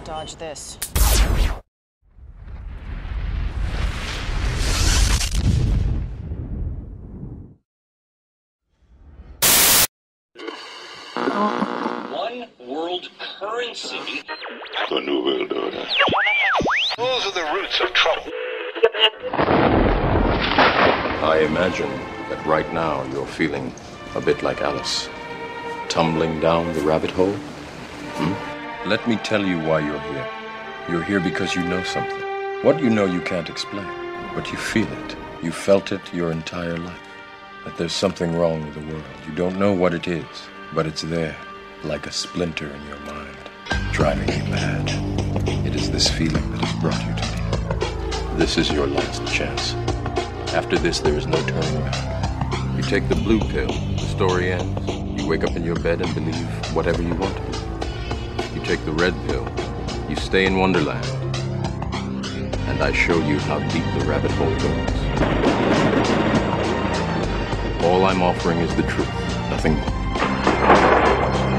Dodge this. One world currency. The New World Order. Those are the roots of trouble. I imagine that right now you're feeling a bit like Alice, tumbling down the rabbit hole. Let me tell you why you're here. You're here because you know something. What you know you can't explain, but you feel it. You felt it your entire life. That there's something wrong with the world. You don't know what it is, but it's there, like a splinter in your mind, driving you mad. It is this feeling that has brought you to me. This is your last chance. After this, there is no turning back. You take the blue pill, the story ends. You wake up in your bed and believe whatever you want to. You take the red pill, you stay in Wonderland, and I show you how deep the rabbit hole goes. All I'm offering is the truth, nothing more.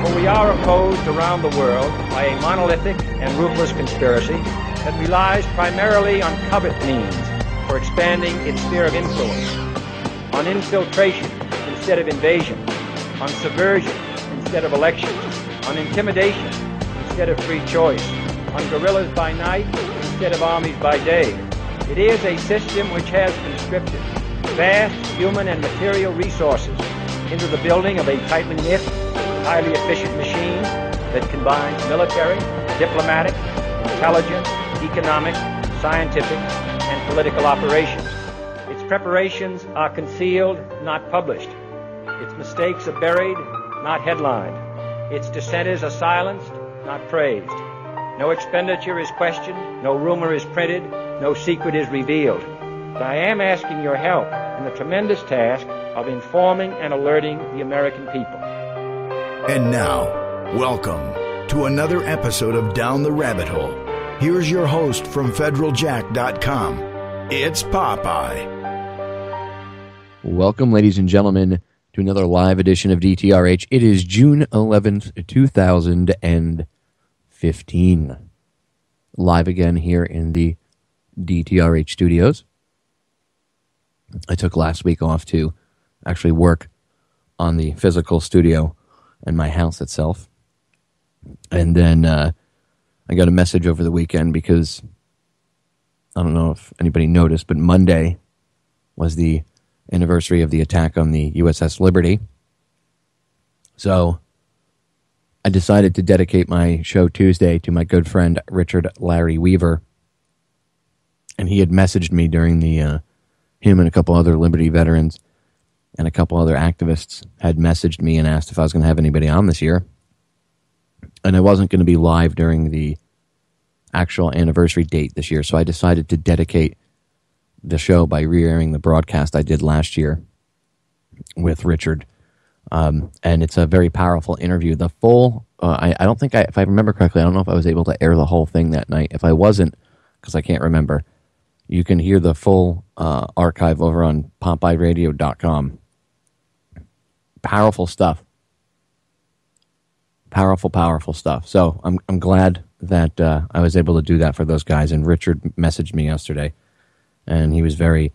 For we are opposed around the world by a monolithic and ruthless conspiracy that relies primarily on covert means for expanding its sphere of influence, on infiltration instead of invasion, on subversion instead of elections, on intimidation instead of free choice, on guerrillas by night instead of armies by day. It is a system which has conscripted vast human and material resources into the building of a tightly knit, highly efficient machine that combines military, diplomatic, intelligence, economic, scientific, and political operations. Its preparations are concealed, not published. Its mistakes are buried, not headlined. Its dissenters are silenced, not praised. No expenditure is questioned, no rumor is printed, no secret is revealed. But I am asking your help in the tremendous task of informing and alerting the American people. And now, welcome to another episode of Down the Rabbit Hole. Here's your host from federaljack.com. It's Popeye. Welcome, ladies and gentlemen, to another live edition of DTRH. It is June 11th, 2015. Live again here in the DTRH studios. I took last week off to actually work on the physical studio and my house itself. And then I got a message over the weekend because I don't know if anybody noticed, but Monday was the anniversary of the attack on the USS Liberty. So I decided to dedicate my show Tuesday to my good friend Richard Larry Weaver. And he had messaged me during the, him and a couple other Liberty veterans and a couple other activists had messaged me and asked if I was going to have anybody on this year. And I wasn't going to be live during the actual anniversary date this year, so I decided to dedicate the show by re-airing the broadcast I did last year with Richard. And it's a very powerful interview. The full, I don't think, if I remember correctly, I don't know if I was able to air the whole thing that night. If I wasn't, because I can't remember, you can hear the full archive over on PopeyeRadio.com. Powerful stuff. Powerful stuff. So I'm glad that I was able to do that for those guys. And Richard messaged me yesterday, and he was very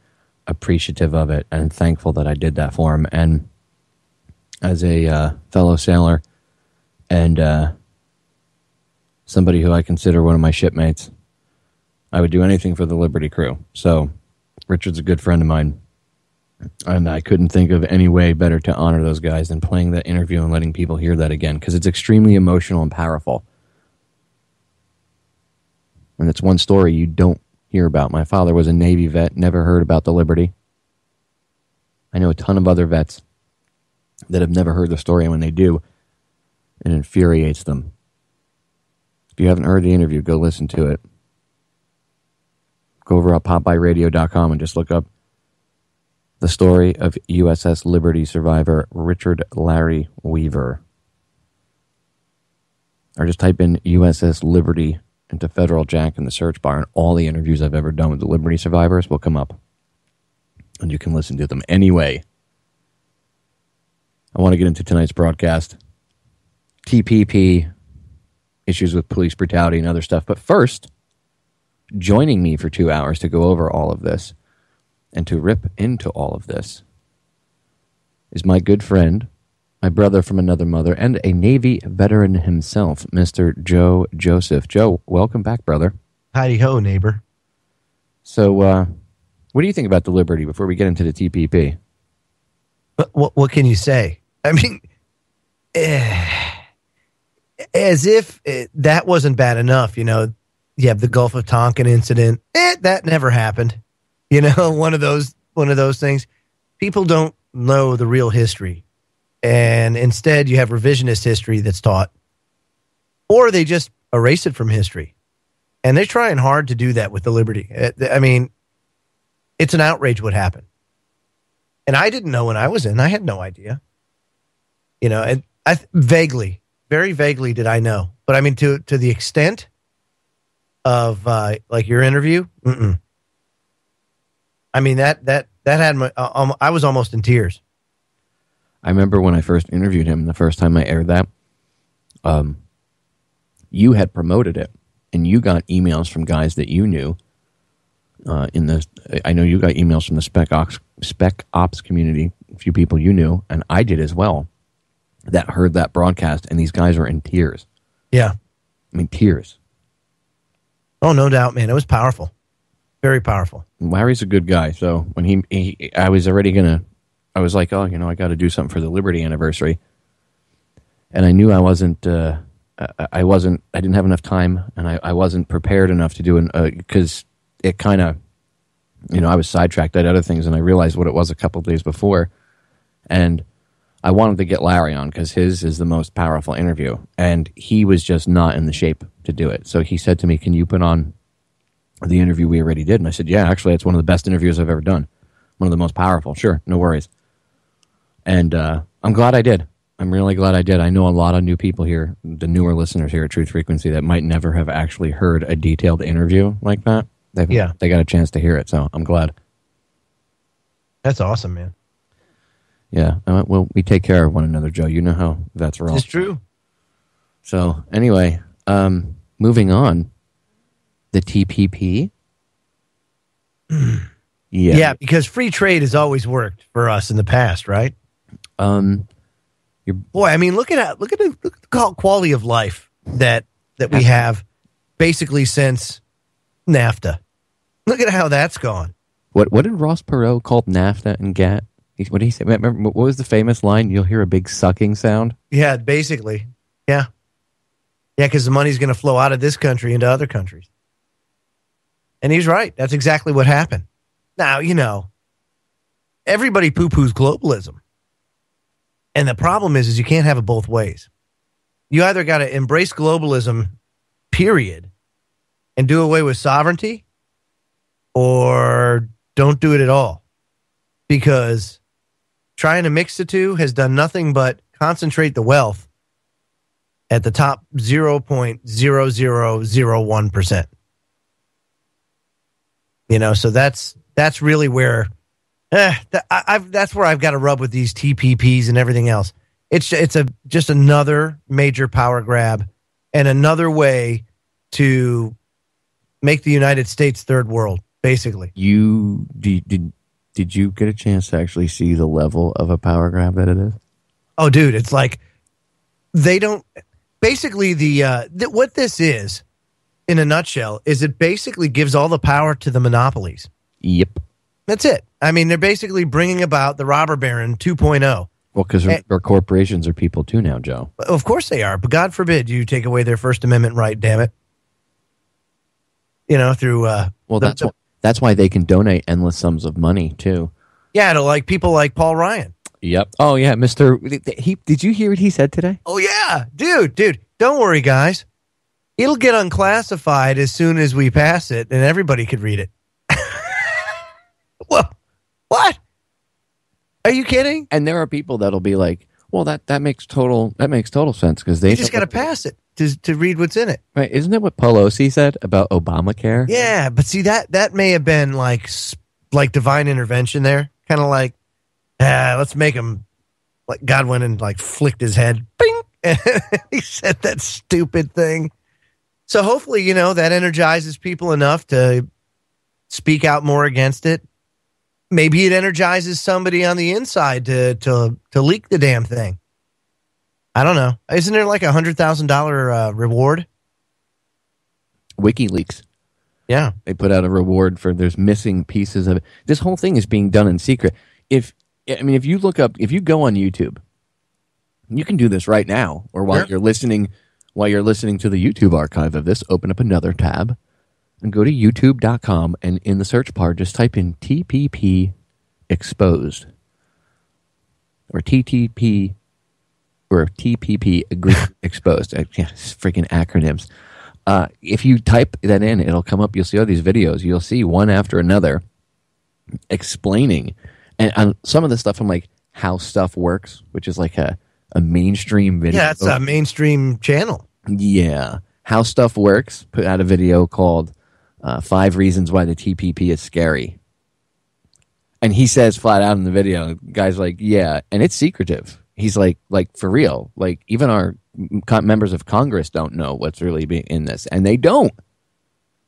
appreciative of it and thankful that I did that for him. And as a fellow sailor and somebody who I consider one of my shipmates, I would do anything for the Liberty crew. So Richard's a good friend of mine, and I couldn't think of any way better to honor those guys than playing that interview and letting people hear that again, because it's extremely emotional and powerful. And it's one story you don't hear about. My father was a Navy vet, never heard about the Liberty. I know a ton of other vets that have never heard the story, and when they do, it infuriates them. If you haven't heard the interview, go listen to it. Go over at PopeyeRadio.com and just look up the story of USS Liberty survivor Richard Larry Weaver. Or just type in USS Liberty into Federal Jack in the search bar, and all the interviews I've ever done with the Liberty survivors will come up. And you can listen to them. Anyway, I want to get into tonight's broadcast. TPP issues with police brutality and other stuff. But first, joining me for 2 hours to go over all of this and to rip into all of this is my good friend, my brother from another mother, and a Navy veteran himself, Mr. Joe Joseph. Joe, welcome back, brother. Howdy-ho, neighbor. So, what do you think about the Liberty before we get into the TPP? What can you say? I mean, as if that wasn't bad enough, you know. You have the Gulf of Tonkin incident. That never happened. You know, one of those things. People don't know the real history, and instead you have revisionist history that's taught, or they just erase it from history. And they're trying hard to do that with the Liberty. I mean, it's an outrage what happened. And I didn't know when I was in. I had no idea. You know, and vaguely, very vaguely did I know. But I mean, to the extent of like your interview, I mean, that had my, I was almost in tears. I remember when I first interviewed him, the first time I aired that, you had promoted it. And you got emails from guys that you knew. I know you got emails from the spec ops community, a few people you knew, and I did as well, that heard that broadcast, and these guys were in tears. Yeah. I mean, tears. Oh, no doubt, man. It was powerful. Very powerful. Larry's a good guy, so when I was like, oh, you know, I got to do something for the Liberty anniversary. And I knew I didn't have enough time, and I wasn't prepared enough to do because it kind of, you know, I was sidetracked at other things, and I realized what it was a couple of days before, and I wanted to get Larry on because his is the most powerful interview, and he was just not in the shape to do it. So he said to me, can you put on the interview we already did? And I said, yeah, actually, it's one of the best interviews I've ever done. One of the most powerful. Sure, no worries. And I'm glad I did. I'm really glad I did. I know a lot of new people here, the newer listeners here at Truth Frequency, that might never have actually heard a detailed interview like that. They got a chance to hear it, so I'm glad. That's awesome, man. Yeah, well, we take care of one another, Joe. You know how that's wrong. It's true. So, anyway, moving on, the TPP. Yeah, because free trade has always worked for us in the past, right? Boy, I mean, look at the quality of life that we have basically since NAFTA. Look at how that's gone. What did Ross Perot call NAFTA and GATT? What did he say? Remember, what was the famous line? You'll hear a big sucking sound. Yeah, basically. Yeah, because the money's going to flow out of this country into other countries. And he's right. That's exactly what happened. Now, you know, everybody poo-poos globalism. And the problem is you can't have it both ways. You either got to embrace globalism, period, and do away with sovereignty, or don't do it at all. Because trying to mix the two has done nothing but concentrate the wealth at the top 0.0001%. You know, so that's really where that's where I've got to rub with these TPPs and everything else. It's just another major power grab and another way to make the United States third world, basically. Did you get a chance to actually see the level of a power grab that it is? Oh, dude, it's like they don't. Basically, what this is, in a nutshell, is it basically gives all the power to the monopolies. Yep. That's it. I mean, they're basically bringing about the robber baron 2.0. Well, because our corporations are people too now, Joe. Of course they are, but God forbid you take away their First Amendment right, damn it. You know, through... that's why they can donate endless sums of money, too. Yeah, to like people like Paul Ryan. Yep. Oh, yeah, did you hear what he said today? Oh, yeah. Dude, don't worry, guys. It'll get unclassified as soon as we pass it, and everybody could read it. Well, what? Are you kidding? And there are people that'll be like, well, that makes total sense because they just got to pass it to read what's in it. Right? Isn't that what Pelosi said about Obamacare? Yeah, but see that may have been like divine intervention there, kind of like let's make him like God went and like flicked his head, bing, and he said that stupid thing. So hopefully, that energizes people enough to speak out more against it. Maybe it energizes somebody on the inside to leak the damn thing. I don't know. Isn't there like $100,000 reward? WikiLeaks. Yeah. They put out a reward for there's missing pieces of it. This whole thing is being done in secret. If you go on YouTube, you can do this right now, or while you're listening to the YouTube archive of this, open up another tab and go to youtube.com, and in the search bar, just type in TPP exposed or TTP or TPP exposed. Freaking acronyms. If you type that in, it'll come up. You'll see all these videos. You'll see one after another explaining, and on some of the stuff from like How Stuff Works, which is like a mainstream video. Yeah, it's a mainstream channel. Yeah. How Stuff Works put out a video called 5 Reasons Why the TPP is Scary. And he says flat out in the video, guy's like, yeah, and it's secretive. He's like for real. Like, even our members of Congress don't know what's really in this. And they don't.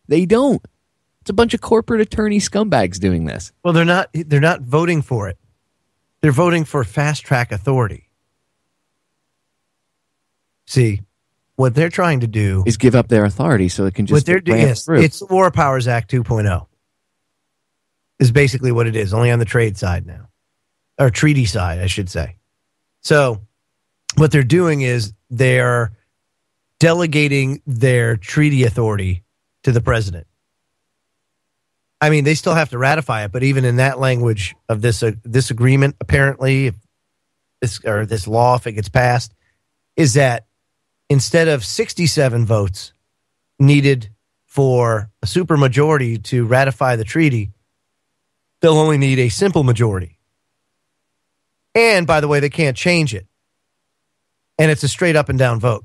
It's a bunch of corporate attorney scumbags doing this. Well, they're not voting for it. They're voting for fast track authority. See, what they're trying to do is give up their authority so it can just it's the War Powers Act 2.0 is basically what it is, only on the trade side now, or treaty side, I should say. So what they're doing is they're delegating their treaty authority to the president. I mean, they still have to ratify it, but even in that language of this agreement, apparently, this law, if it gets passed, is that instead of 67 votes needed for a supermajority to ratify the treaty, they'll only need a simple majority. And, by the way, they can't change it. And it's a straight up and down vote.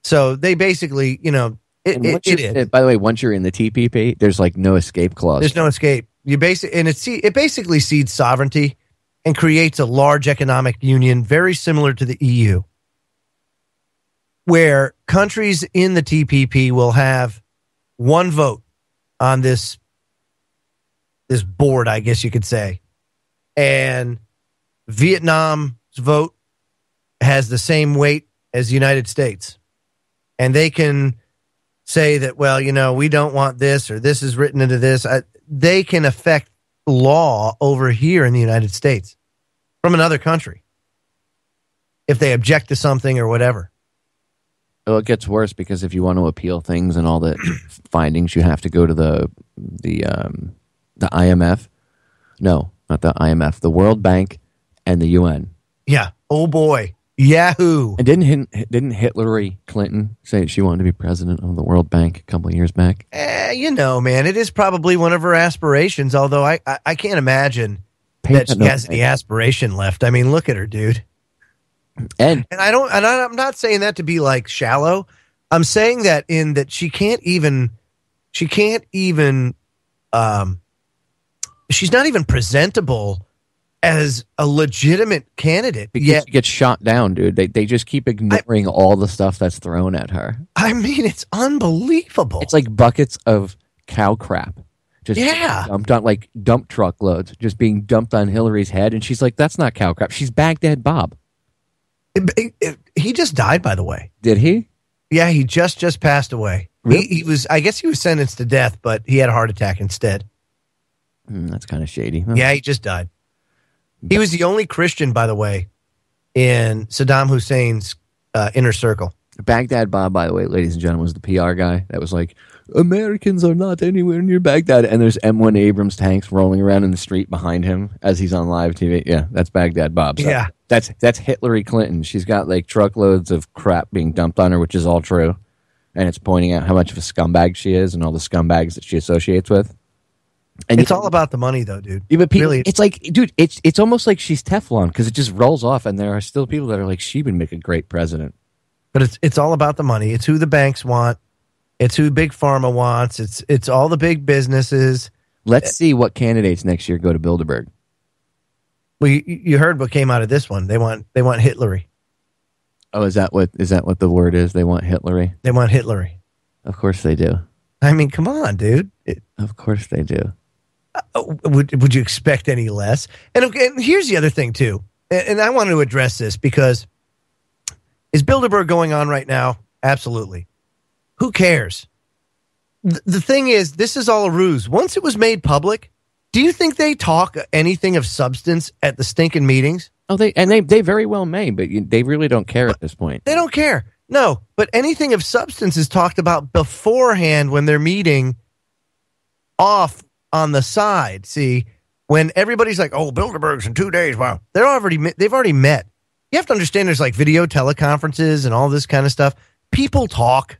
So they basically, it is. By the way, once you're in the TPP, there's like no escape clause. There's no escape. It basically cedes sovereignty and creates a large economic union very similar to the EU, where countries in the TPP will have one vote on this board, I guess you could say. And Vietnam's vote has the same weight as the United States. And they can say that, well, we don't want this, or this is written into this. They can affect law over here in the United States from another country if they object to something or whatever. Well, it gets worse because if you want to appeal things and all the findings, you have to go to the IMF. No, not the IMF. The World Bank and the UN. Yeah. Oh boy. Yahoo. And didn't Hillary Clinton say she wanted to be president of the World Bank a couple of years back? Man, it is probably one of her aspirations. Although I can't imagine that she has any aspiration left. I mean, look at her, dude. And I'm not saying that to be like shallow. I'm saying that in that she can't even she's not even presentable as a legitimate candidate. Because she gets shot down, dude. They just keep ignoring all the stuff that's thrown at her. I mean, it's unbelievable. It's like buckets of cow crap. Just dumped on, like dump truckloads, just being dumped on Hillary's head. And she's like, that's not cow crap. She's Baghdad Bob. He just died, by the way. Did he? Yeah, he just passed away. Really? I guess he was sentenced to death, but he had a heart attack instead. That's kind of shady. Huh? Yeah, he just died. He was the only Christian, by the way, in Saddam Hussein's inner circle. Baghdad Bob, by the way, ladies and gentlemen, was the PR guy that was like, Americans are not anywhere near Baghdad. And there's M1 Abrams tanks rolling around in the street behind him as he's on live TV. Yeah, that's Baghdad Bob. So yeah. That's Hillary Clinton. She's got like truckloads of crap being dumped on her, which is all true. And it's pointing out how much of a scumbag she is and all the scumbags that she associates with. And it's all about the money, though, dude. Yeah, but people, really, it's like, dude, it's almost like she's Teflon because it just rolls off. And there are still people that are like, she would make a great president. But it's all about the money. It's who the banks want. It's who Big Pharma wants. It's all the big businesses. Let's see what candidates next year go to Bilderberg. Well, you heard what came out of this one. They want Hillary. Oh, is that what the word is? They want Hitlery? They want Hitlery. Of course they do. I mean, come on, dude. Of course they do. Would you expect any less? And here's the other thing, too. And I want to address this because is Bilderberg going on right now? Absolutely. Who cares? The thing is, this is all a ruse. Once it was made public, do you think they talk anything of substance at the stinking meetings? Oh, they very well may, but they really don't care at this point. They don't care. No, but anything of substance is talked about beforehand when they're meeting off on the side. See, when everybody's like, "Oh, Bilderberg's in 2 days," wow, they've already met. You have to understand there's like video teleconferences and all this kind of stuff. People talk.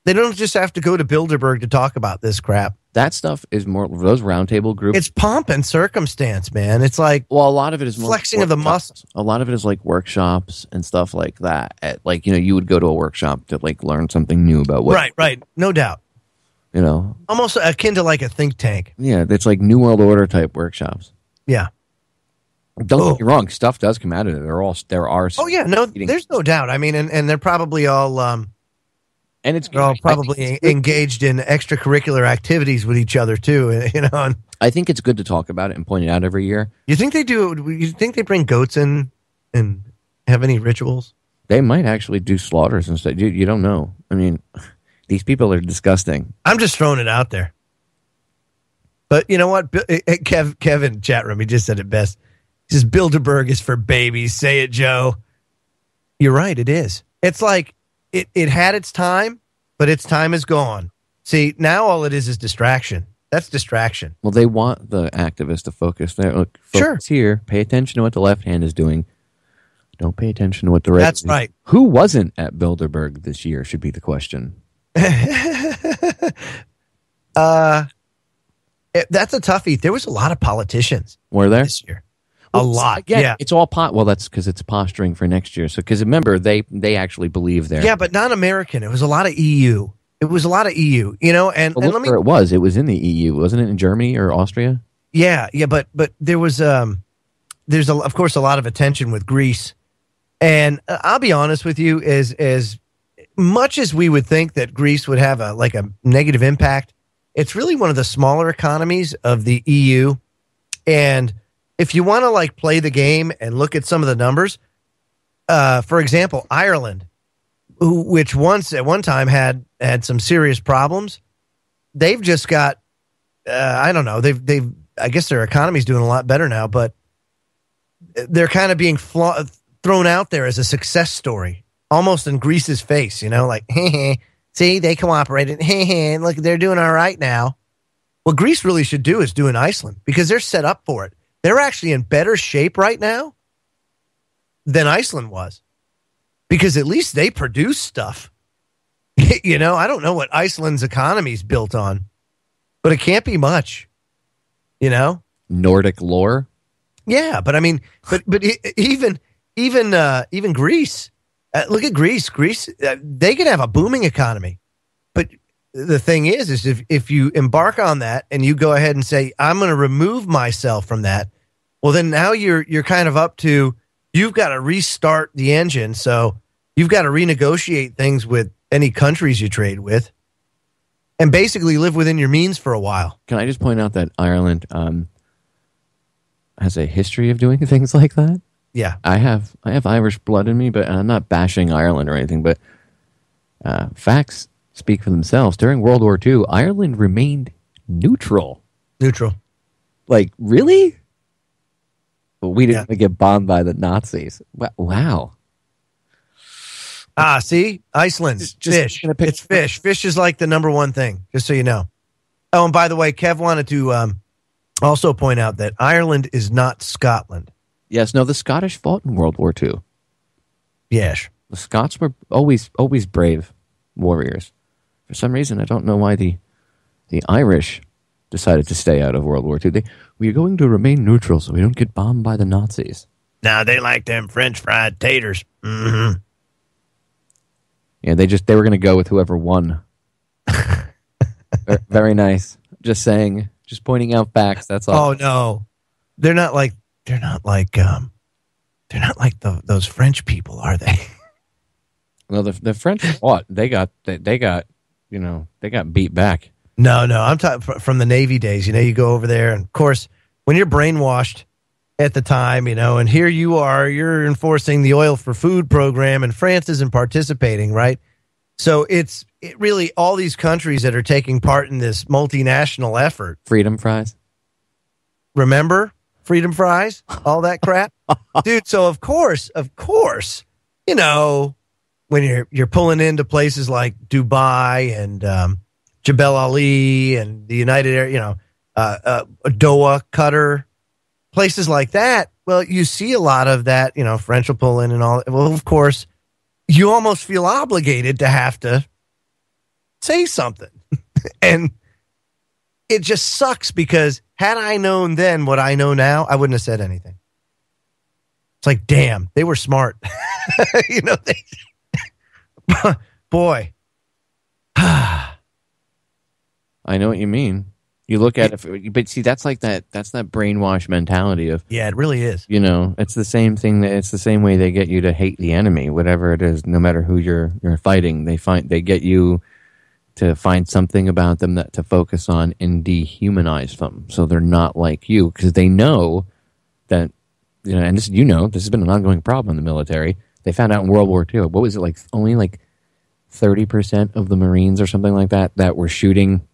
They don't just have to go to Bilderberg to talk about this crap. That stuff is more those roundtable groups. It's pomp and circumstance, man. It's like, well, a lot of it is more flexing of the muscles. A lot of it is like workshops and stuff like that. Like, you would go to a workshop to like learn something new about what. Right. No doubt. Almost akin to like a think tank. Yeah, it's like New World Order type workshops. Yeah. Don't get me wrong. Stuff does come out of it. There are. Oh yeah, no, there's no doubt. I mean, and they're probably all. And they're all probably engaged in extracurricular activities with each other too. And I think it's good to talk about it and point it out every year. You think they do? You think they bring goats in and have any rituals? They might actually do slaughters and stuff. You don't know. I mean, these people are disgusting. I'm just throwing it out there. But you know what? Kevin chat room, he just said it best. He says Bilderberg is for babies. Say it, Joe. You're right. It is. It's like. It had its time, but its time is gone. See, now all it is distraction. That's distraction. Well, they want the activists to focus there. Look, focus here. Pay attention to what the left hand is doing. Don't pay attention to what the right. That's right. Who wasn't at Bilderberg this year should be the question. That's a toughie. There was a lot of politicians. Were there this year? A lot. Again, yeah. It's all Well, that's because it's posturing for next year. So, because remember, they actually believe there. Yeah, but not American. It was a lot of EU. And Well, look where it was in the EU, wasn't it? In Germany or Austria? Yeah, but there was of course a lot of attention with Greece, and I'll be honest with you, as much as we would think that Greece would have a negative impact, it's really one of the smaller economies of the EU, and if you want to play the game and look at some of the numbers, for example, Ireland, which at one time had some serious problems, they've just got I don't know, I guess their economy's doing a lot better now, but they're kind of being thrown out there as a success story, almost in Greece's face, like, hey, see, they cooperated, hey, look, they're doing all right now. What Greece really should do is do in Iceland, because they're set up for it. They're actually in better shape right now than Iceland was, because at least they produce stuff. I don't know what Iceland's economy is built on, but it can't be much. Nordic lore. Yeah, but I mean, but even Greece. Look at Greece. Greece, they could have a booming economy, but the thing is if you embark on that and you go ahead and say, I'm going to remove myself from that, well, then now you're kind of up to, you've got to restart the engine. So you've got to renegotiate things with any countries you trade with, and basically live within your means for a while. Can I just point out that Ireland has a history of doing things like that? Yeah, I have Irish blood in me, but I'm not bashing Ireland or anything. But facts speak for themselves. During World War II, Ireland remained neutral. Neutral. Like, really? But we didn't get bombed by the Nazis. Wow. See, Iceland, fish. It's fish. Fish is like the number one thing, just so you know. Oh, and by the way, Kev wanted to also point out that Ireland is not Scotland. Yes, no, the Scottish fought in World War II. Yes. The Scots were always brave warriors. For some reason, I don't know why the Irish decided to stay out of World War II. We are going to remain neutral so we don't get bombed by the Nazis. Now they like them French fried taters. Mm-hmm. Yeah, they were going to go with whoever won. Very nice. Just saying, just pointing out facts. That's all. Oh no, they're not like those French people, are they? Well, the French fought. They got beat back. No, I'm talking from the Navy days. You go over there, and of course, when you're brainwashed at the time, and here you are, you're enforcing the oil for food program, and France isn't participating, right? So it really all these countries that are taking part in this multinational effort. Freedom fries. Remember freedom fries, all that crap, dude. So of course, when you're pulling into places like Dubai and Jebel Ali and the United Arab, Doha, Qatar, places like that. Well, you see a lot of that. French will pull in and all. Well, of course, you almost feel obligated to have to say something, and it just sucks because had I known then what I know now, I wouldn't have said anything. It's like, damn, they were smart. Boy. I know what you mean. You look at it, but see, that's that brainwash mentality of, yeah, it really is. It's the same thing. It's the same way they get you to hate the enemy, whatever it is, no matter who you're fighting. They get you to find something about them to focus on and dehumanize them, so they're not like you, because they know that and this has been an ongoing problem in the military. They found out in World War II. What was it, only 30% of the Marines or something like that were shooting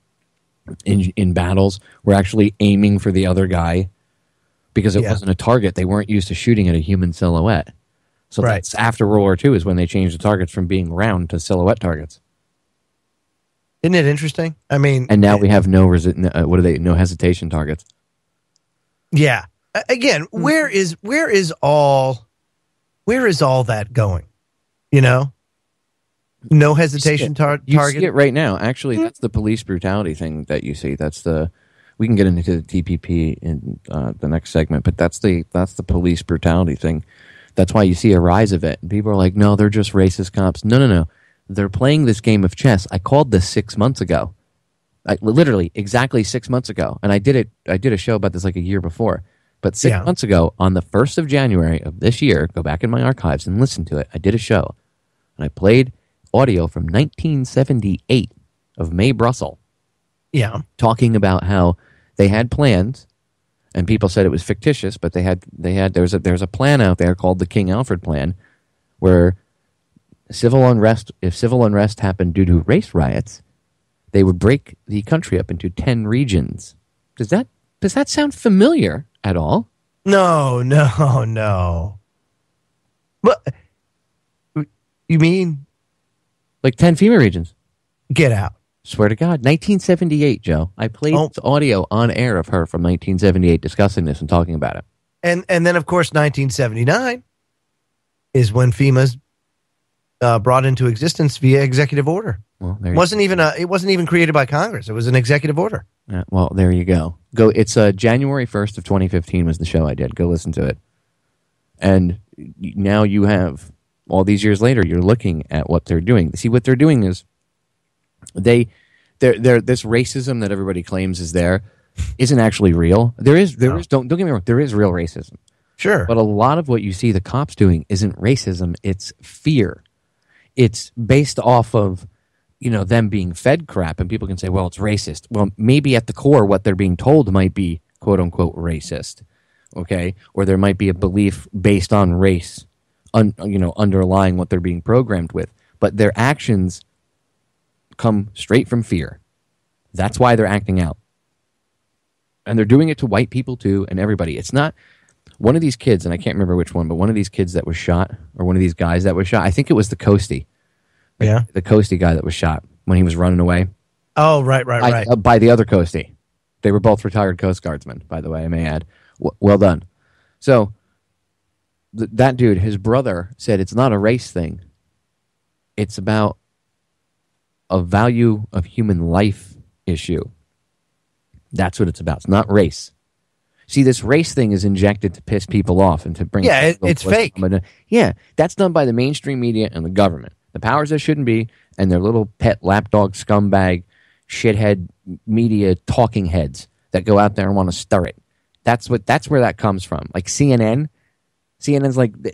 in battles were actually aiming for the other guy, because it wasn't a target. They weren't used to shooting at a human silhouette. So that's after World War II is when they changed the targets from being round to silhouette targets. Isn't it interesting? I mean, and now we have no hesitation targets. Yeah. Again, where is all that going? No hesitation target. You see it right now. Actually, that's the police brutality thing that you see. We can get into the TPP in the next segment, but that's the police brutality thing. That's why you see a rise of it. And people are like, no, they're just racist cops. No. They're playing this game of chess. I called this 6 months ago. Literally, exactly 6 months ago. And I did a show about this a year before. But 6 months ago, on the 1st of January of this year, go back in my archives and listen to it. I did a show. And I played audio from 1978 of May Brussels. Yeah. Talking about how they had plans, and people said it was fictitious, but there's a plan out there called the King Alfred Plan, where if civil unrest happened due to race riots, they would break the country up into 10 regions. Does that sound familiar at all? No. But you mean 10 FEMA regions? Get out. Swear to God. 1978, Joe. I played audio on air of her from 1978 discussing this and talking about it. And then, of course, 1979 is when FEMA's brought into existence via executive order. Well, it wasn't even created by Congress. It was an executive order. Well, there you go. It's January 1st of 2015 was the show I did. Go listen to it. And now you have, all these years later, you're looking at what they're doing. See, what they're doing is they're this racism that everybody claims is there isn't actually real. There is don't get me wrong, there is real racism. Sure. But a lot of what you see the cops doing isn't racism, it's fear. It's based off of them being fed crap, and people can say, well, it's racist. Well, maybe at the core what they're being told might be quote unquote racist. Okay? Or there might be a belief based on race underlying what they're being programmed with. But their actions come straight from fear. That's why they're acting out. And they're doing it to white people too, and everybody. It's not one of these kids, and I can't remember which one, but one of these kids that was shot, or one of these guys that was shot, I think it was the Coastie. Yeah. The Coastie guy that was shot when he was running away. Oh, right. By the other Coastie. They were both retired Coast Guardsmen, by the way, I may add. Well done. So, that dude, his brother, said it's not a race thing. It's about a value of human life issue. That's what it's about. It's not race. See, this race thing is injected to piss people off and to bring... Yeah, it's fake. Yeah, that's done by the mainstream media and the government. The powers that shouldn't be, and their little pet lapdog scumbag shithead media talking heads that go out there and want to stir it. That's where that comes from. Like CNN's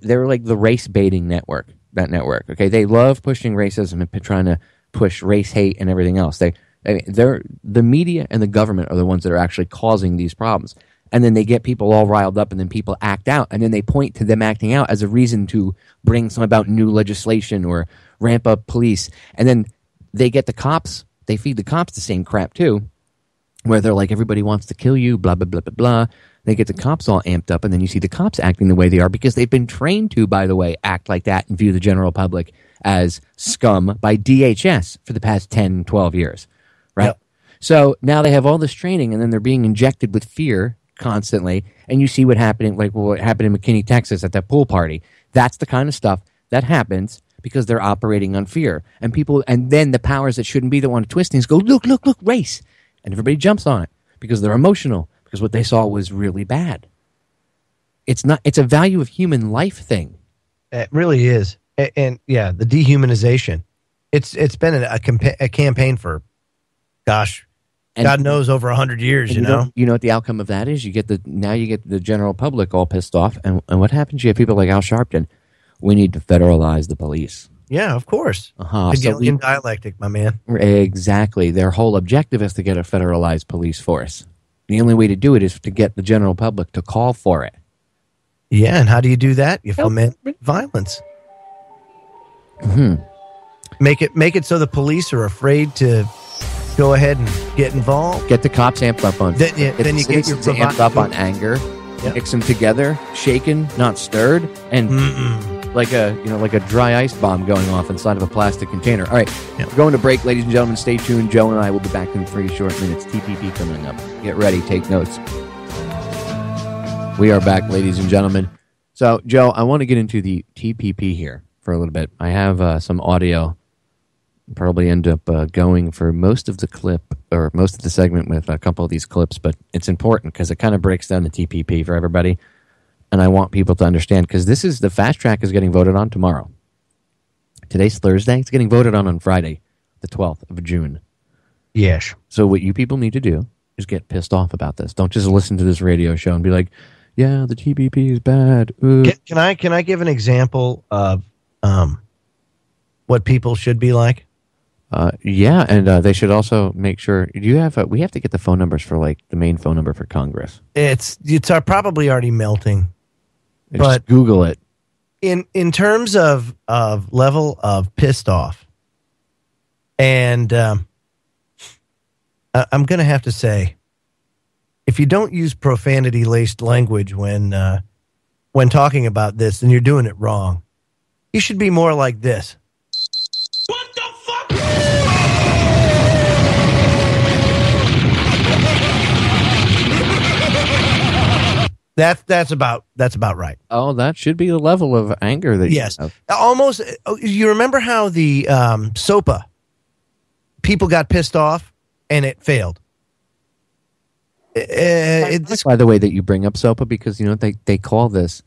they're like the race baiting network. that network. Okay, they love pushing racism and trying to push race hate and everything else. They're the media and the government are the ones that are actually causing these problems. And then they get people all riled up, and then people act out, and then they point to them acting out as a reason to bring some about new legislation or ramp up police. And then they get the cops, they feed the cops the same crap too, where they're like, everybody wants to kill you, blah, blah, blah, blah, blah. They get the cops all amped up, and then you see the cops acting the way they are because they've been trained to, by the way, act like that and view the general public as scum by DHS for the past 10, 12 years, right? Yep. So now they have all this training, and then they're being injected with fear constantly, and you see what happened, like what happened in McKinney, Texas, at that pool party. That's the kind of stuff that happens because they're operating on fear, and people, and then the powers that shouldn't be that want to twist things go, look, race, and everybody jumps on it because they're emotional because what they saw was really bad. It's not. It's a value of human life thing. It really is, and yeah, the dehumanization. It's been a campaign for, gosh. And God knows, over 100 years, you know? You know what the outcome of that is? You get the general public all pissed off. And what happens? You have people like Al Sharpton. We need to federalize the police. Yeah, of course. Hegelian dialectic, my man. Exactly. Their whole objective is to get a federalized police force. The only way to do it is to get the general public to call for it. Yeah, and how do you do that? You foment violence. Mm-hmm. Make it so the police are afraid to go ahead and get involved. Get the cops amped up on. Then you get your amped up on anger. Yep. Mix them together, shaken, not stirred, and like a dry ice bomb going off inside of a plastic container. All right, We're going to break, ladies and gentlemen. Stay tuned. Joe and I will be back in 3 short minutes. TPP coming up. Get ready. Take notes. We are back, ladies and gentlemen. So, Joe, I want to get into the TPP here for a little bit. I have some audio. Probably end up going for most of the clip or most of the segment with a couple of these clips, but it's important because it kind of breaks down the TPP for everybody, and I want people to understand because this is the fast track is getting voted on tomorrow. Today's Thursday. It's getting voted on Friday, the 12th of June. Yes. So what you people need to do is get pissed off about this. Don't just listen to this radio show and be like, "Yeah, the TPP is bad." Can I give an example of what people should be like? Yeah, and they should also make sure. We have to get the phone numbers for like the main phone number for Congress. It's probably already melting, but Google it. In terms of level of pissed off, and I'm going to have to say, if you don't use profanity laced language when talking about this, then you're doing it wrong. You should be more like this. What the fuck? That's about right. Oh, that should be the level of anger that yes. You have. Almost. You remember how the SOPA people got pissed off and it failed. By the way, that you bring up SOPA because they call this.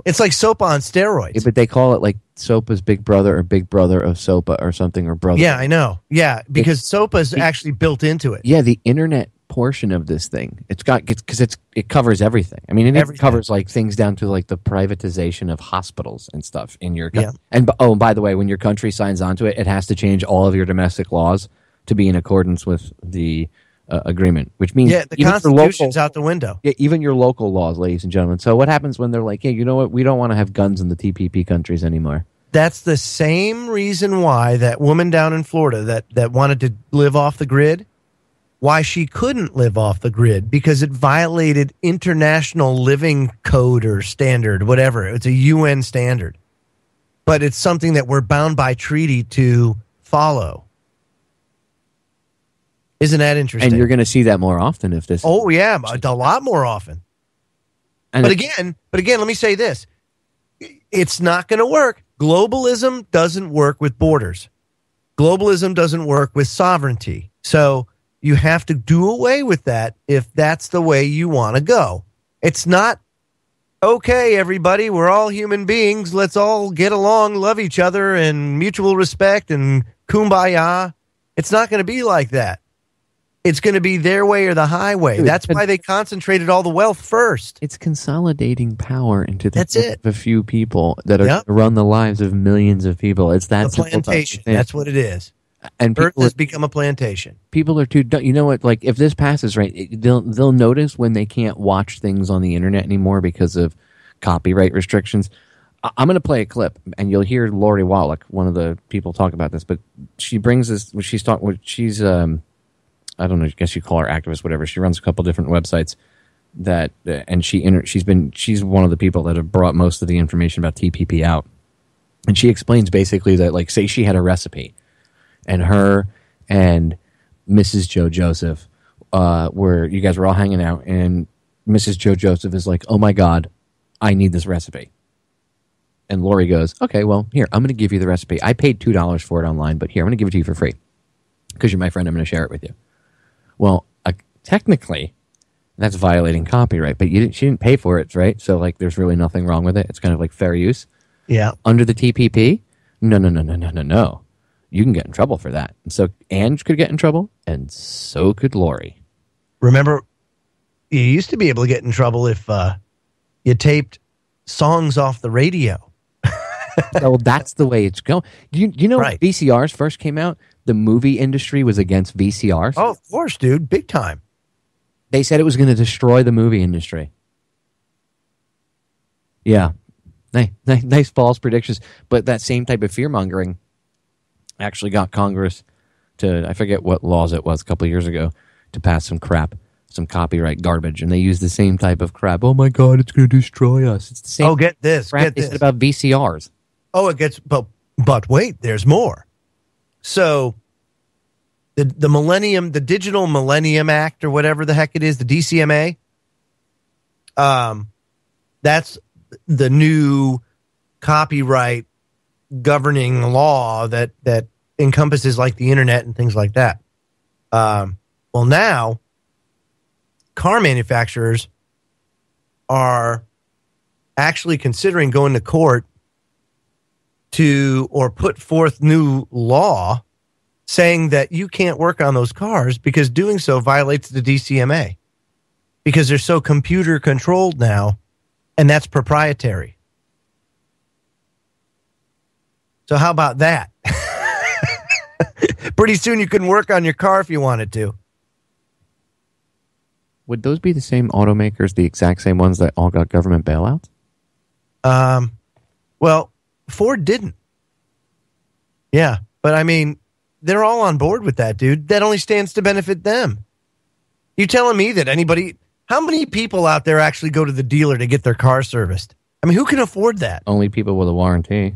It's like SOPA on steroids. Yeah, but they call it like SOPA's big brother or big brother of SOPA or something or brother. Yeah, I know. Yeah, because SOPA's actually built into it. Yeah, the internet portion of this thing. It covers everything. I mean, it covers like things down to like the privatization of hospitals and stuff in your country. Yeah. And by the way, when your country signs onto it, it has to change all of your domestic laws to be in accordance with the agreement, which means the Constitution's out the window. Yeah, even your local laws, ladies and gentlemen. So what happens when they're like, hey, you know what? We don't want to have guns in the TPP countries anymore. That's the same reason why that woman down in Florida that wanted to live off the grid, why she couldn't live off the grid, because it violated international living code or standard, whatever. It's a UN standard. But it's something that we're bound by treaty to follow. Isn't that interesting? And you're going to see that more often if this. Oh yeah, a lot more often. But again, let me say this: it's not going to work. Globalism doesn't work with borders. Globalism doesn't work with sovereignty. So you have to do away with that if that's the way you want to go. It's not okay, everybody. We're all human beings. Let's all get along, love each other, and mutual respect and kumbaya. It's not going to be like that. It's going to be their way or the highway. Dude, That's why they concentrated all the wealth first. It's consolidating power into the That's it. of a few people that are Yep. going to run the lives of millions of people. It's that The simple. plantation. That's what it is. And Earth people has become a plantation. people are too. You know what? Like if this passes, right, they'll notice when they can't watch things on the internet anymore because of copyright restrictions. I'm going to play a clip, and you'll hear Lori Wallach, one of the people, talk about this. But she brings this. She's talking. She's I don't know. I guess you call her activist, whatever. She runs a couple different websites that, and she's one of the people that have brought most of the information about TPP out. And she explains basically that, like, say she had a recipe, and her and Mrs. Joe Joseph you guys were all hanging out, and Mrs. Joe Joseph is like, "Oh my God, I need this recipe." And Lori goes, "Okay, well, here, I'm going to give you the recipe. I paid $2 for it online, but here, I'm going to give it to you for free because you're my friend. I'm going to share it with you." Well, technically, that's violating copyright, but she didn't pay for it, right? So, like, there's really nothing wrong with it. It's kind of like fair use. Yeah. Under the TPP, no. You can get in trouble for that. And so Ange could get in trouble, and so could Lori. Remember, you used to be able to get in trouble if you taped songs off the radio. So that's the way it's going. You know, Right. when VCRs first came out, the movie industry was against VCRs. Oh, of course, dude. Big time. They said it was going to destroy the movie industry. Yeah. Nice false predictions. But that same type of fear-mongering actually got Congress to, I forget what laws it was a couple of years ago, to pass some copyright garbage. And they used the same type of crap. Oh, my God, it's going to destroy us. It's the same Get this. crap Get they this. said about VCRs. Oh, it gets, but wait, there's more. So the Millennium, the Digital Millennium Act or whatever the heck it is, the DCMA, that's the new copyright governing law that encompasses like the internet and things like that. Well, now car manufacturers are actually considering going to court or put forth new law saying that you can't work on those cars because doing so violates the DCMA because they're so computer controlled now, and that's proprietary. So how about that? Pretty soon you couldn't work on your car if you wanted to. Would those be the same automakers, the exact same ones that all got government bailouts? Well, Ford didn't. Yeah, but I mean, they're all on board with that, dude. That only stands to benefit them. You telling me that how many people out there actually go to the dealer to get their car serviced? I mean, who can afford that? Only people with a warranty.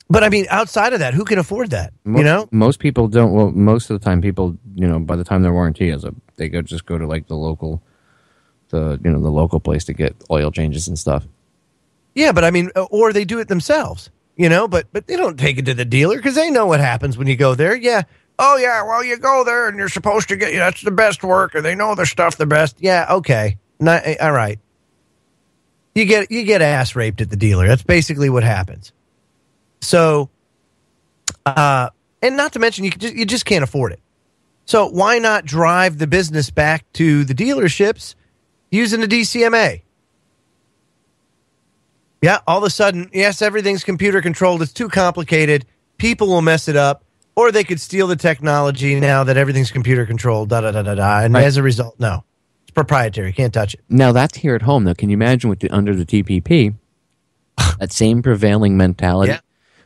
But I mean, outside of that, who can afford that? You know? Most people don't. Well, most of the time, people, by the time their warranty is up, they just go to like the local place to get oil changes and stuff. Yeah, but I mean, or they do it themselves, but they don't take it to the dealer because they know what happens when you go there. Yeah. Oh, yeah. Well, you go there and you're supposed to get, that's the best work and they know their stuff the best. Yeah. Okay. All right. You get ass raped at the dealer. That's basically what happens. So, and not to mention, you just can't afford it. So why not drive the business back to the dealerships using the DCMA? Yeah, all of a sudden, yes, everything's computer controlled. It's too complicated. People will mess it up, or they could steal the technology now that everything's computer controlled. And Right. as a result, no, it's proprietary. Can't touch it. Now that's here at home, though. Can you imagine under the TPP, that same prevailing mentality, Yeah.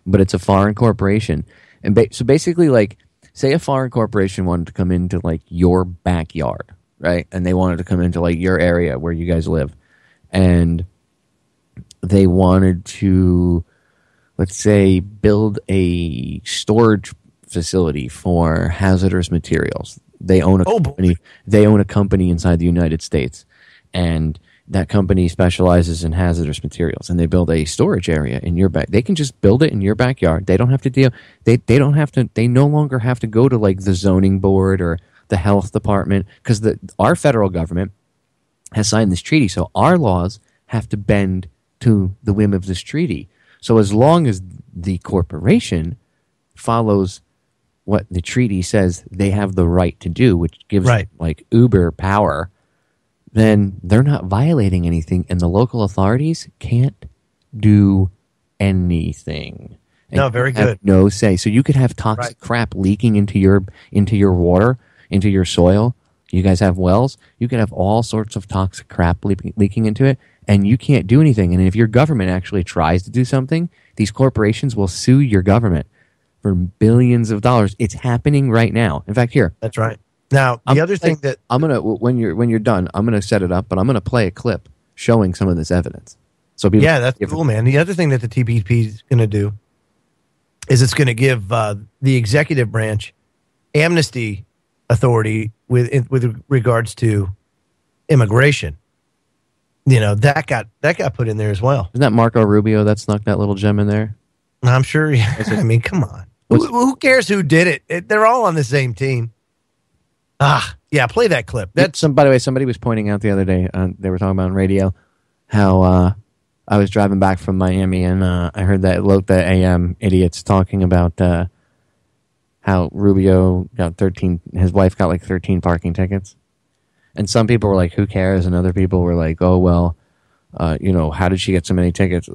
but it's a foreign corporation, and so basically, like, say a foreign corporation wanted to come into like your backyard, right? And they wanted to come into like your area where you guys live, and they wanted to, let's say, build a storage facility for hazardous materials. They own a company. They own a company inside the United States, and that company specializes in hazardous materials. And they build a storage area in your back. They can just build it in your backyard. They don't have to deal. They don't have to. They no longer have to go to like the zoning board or the health department because our federal government has signed this treaty. So our laws have to bend to the whim of this treaty. So as long as the corporation follows what the treaty says they have the right to do, which gives Right. like uber power, then they're not violating anything, and the local authorities can't do anything. And No, very you have good. no say. So you could have toxic Right. crap leaking into your water, into your soil. You guys have wells. You could have all sorts of toxic crap leaking into it, and you can't do anything. And if your government actually tries to do something, these corporations will sue your government for billions of dollars. It's happening right now. In fact, here, That's right. Now, the other thing that I'm gonna when you're done, I'm gonna set it up, but I'm gonna play a clip showing some of this evidence. So people, yeah, that's cool, man. The other thing that the TPP is going to do is it's going to give the executive branch amnesty authority with regards to immigration. You know, that got put in there as well. Isn't that Marco Rubio that snuck that little gem in there? I'm sure. I mean, come on. Who cares who did it? They're all on the same team. Yeah, play that clip. That's By the way, somebody was pointing out the other day, they were talking about on radio, how I was driving back from Miami, and I heard that the AM idiots talking about how Rubio got 13, his wife got like 13 parking tickets. And some people were like, who cares? And other people were like, oh, well, how did she get so many tickets?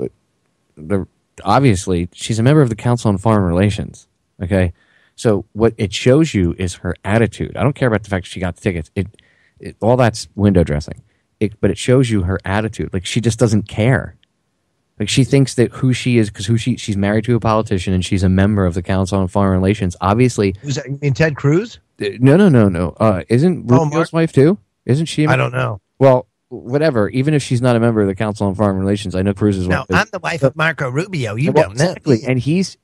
Obviously, she's a member of the Council on Foreign Relations, okay? So what it shows you is her attitude. I don't care about the fact that she got the tickets. All that's window dressing. But it shows you her attitude. Like, she just doesn't care. Like, she thinks that who she is, because she's married to a politician and she's a member of the Council on Foreign Relations. Obviously, who's that? You mean Ted Cruz? No. Isn't Rubio's wife too? Isn't she? I don't know. Well, whatever. Even if she's not a member of the Council on Foreign Relations, I know Cruz's wife. No, I'm the wife of Marco Rubio. You don't know. Exactly. And he's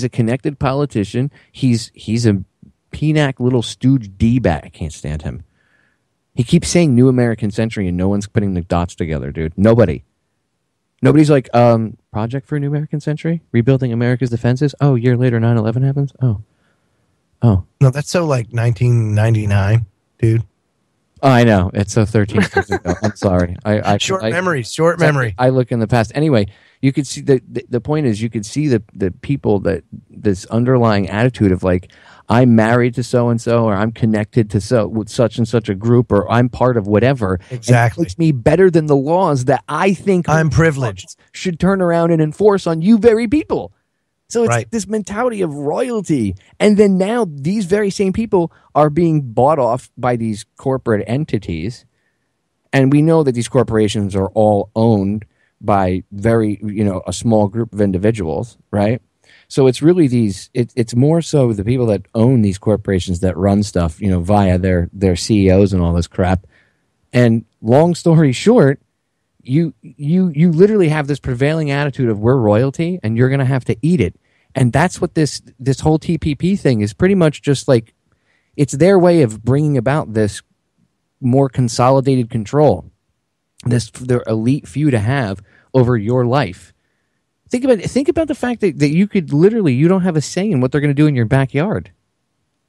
a connected politician. He's a PNAC little stooge D-bat. I can't stand him. He keeps saying New American Century, and no one's putting the dots together, dude. Nobody's like, Project for a New American Century? Rebuilding America's defenses? Oh, a year later, 9/11 happens? Oh. No, that's so like 1999, dude. Oh, I know. It's so 13 years ago. I'm sorry. Short memory. I look in the past. Anyway, you could see the point is you could see the people that this underlying attitude of like, I'm married to so-and-so, or I'm connected to with such and such a group, or I'm part of whatever. Exactly. It makes me better than the laws that I think I'm privileged should turn around and enforce on you very people. So it's right. This mentality of royalty. And then now these very same people are being bought off by these corporate entities. And we know that these corporations are all owned by a small group of individuals, right? So it's really it's more so the people that own these corporations that run stuff, via their CEOs and all this crap. And long story short, you literally have this prevailing attitude of we're royalty and you're going to have to eat it. And that's what this whole TPP thing is pretty much just like, it's their way of bringing about this more consolidated control, their elite few to have over your life. Think about the fact that you could literally, you don't have a say in what they're going to do in your backyard.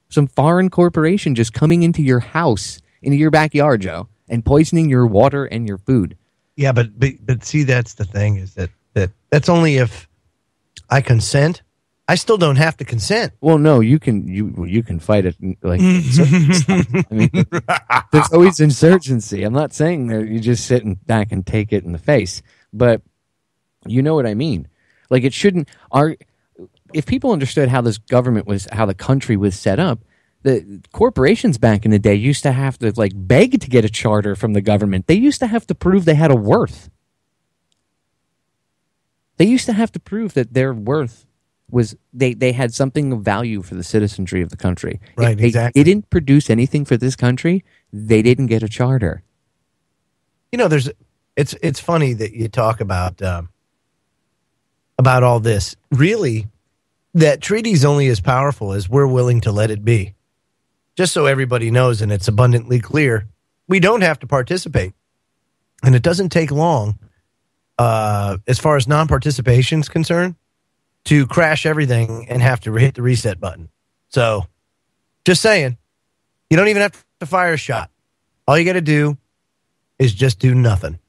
Some foreign corporation just coming into your house, into your backyard, Joe, and poisoning your water and your food. Yeah, but see, that's the thing is that's only if I consent. I still don't have to consent. Well, no, you can fight it like I mean, there's always insurgency. I'm not saying that you just sit back and take it in the face, but you know what I mean. Like, it shouldn't. If people understood how this government was, how the country was set up, the corporations back in the day used to have to like beg to get a charter from the government. They used to have to prove they had a worth. They used to have to prove that their worth was they had something of value for the citizenry of the country. Right, exactly. They didn't produce anything for this country. They didn't get a charter. It's funny that you talk about all this. Really, that treaty's only as powerful as we're willing to let it be. Just so everybody knows, and it's abundantly clear, we don't have to participate. And it doesn't take long, as far as non-participation is concerned, to crash everything and have to hit the reset button. So, just saying, you don't even have to fire a shot. All you got to do is just do nothing.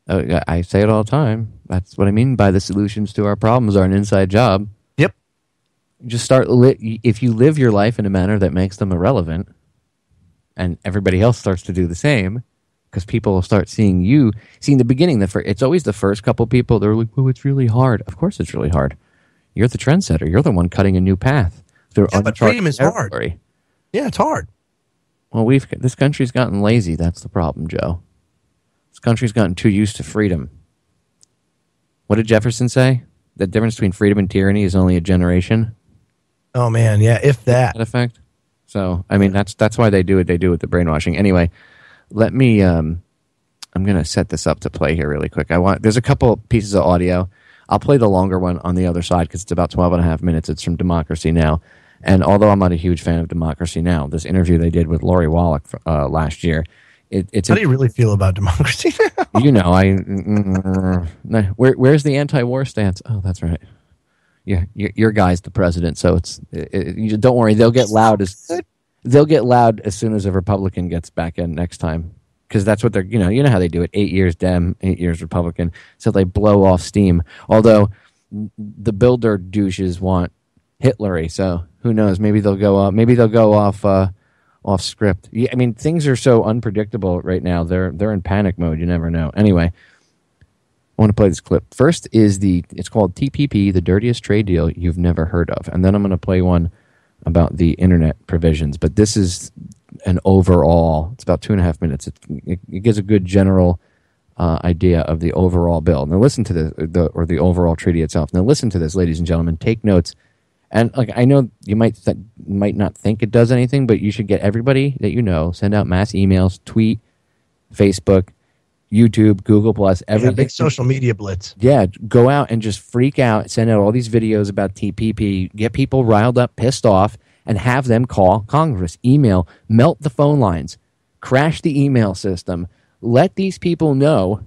I say it all the time. That's what I mean by the solutions to our problems are an inside job. Yep. Just start. If you live your life in a manner that makes them irrelevant, and everybody else starts to do the same, because people will start seeing the beginning. It's always the first couple people. They're like, "Oh, it's really hard." Of course, it's really hard. You're the trendsetter. You're the one cutting a new path. But freedom is hard. Yeah, it's hard. Well, this country's gotten lazy. That's the problem, Joe. This country's gotten too used to freedom. What did Jefferson say? The difference between freedom and tyranny is only a generation. Oh man, yeah, if that. That effect. So, I mean, that's why they do what they do with the brainwashing. Anyway, let me. I'm going to set this up to play here really quick. There's a couple pieces of audio. I'll play the longer one on the other side because it's about 12 and a half minutes. It's from Democracy Now! And although I'm not a huge fan of Democracy Now!, this interview they did with Lori Wallach last year, it's. How do you really feel about Democracy Now!? You know, where's the anti-war stance? Oh, that's right. Yeah, your guy's the president, so you don't worry. They'll get loud as soon as a Republican gets back in next time, because that's what they're. You know how they do it. 8 years Dem, 8 years Republican, so they blow off steam. Although the Bilderberg douches want Hitlery, so who knows? Maybe they'll go up. Maybe they'll go off script. Yeah, I mean, things are so unpredictable right now. They're in panic mode. You never know. Anyway, I want to play this clip. First is it's called TPP, the dirtiest trade deal you've never heard of. And then I'm going to play one about the internet provisions. But this is an overall, it's about 2.5 minutes. It gives a good general idea of the overall bill. Now listen to this, the overall treaty itself. Now listen to this, ladies and gentlemen. Take notes. And I know you might not think it does anything, but you should get everybody that you know, send out mass emails, tweet, Facebook, YouTube, Google Plus, everything. Big social media blitz. Yeah, go out and just freak out, send out all these videos about TPP, get people riled up, pissed off, and have them call Congress, email, melt the phone lines, crash the email system. Let these people know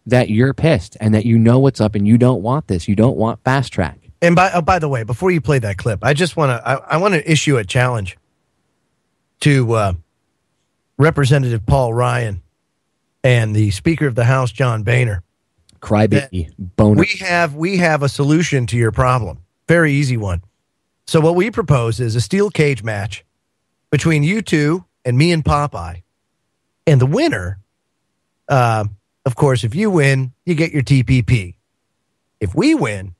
that you're pissed and that you know what's up and you don't want this. You don't want fast track. And by the way, before you play that clip, I just want to issue a challenge to Representative Paul Ryan and the Speaker of the House, John Boehner. Crybaby, boner. We have a solution to your problem. Very easy one. So what we propose is a steel cage match between you two and me and Popeye. And the winner, of course, if you win, you get your TPP. If we win,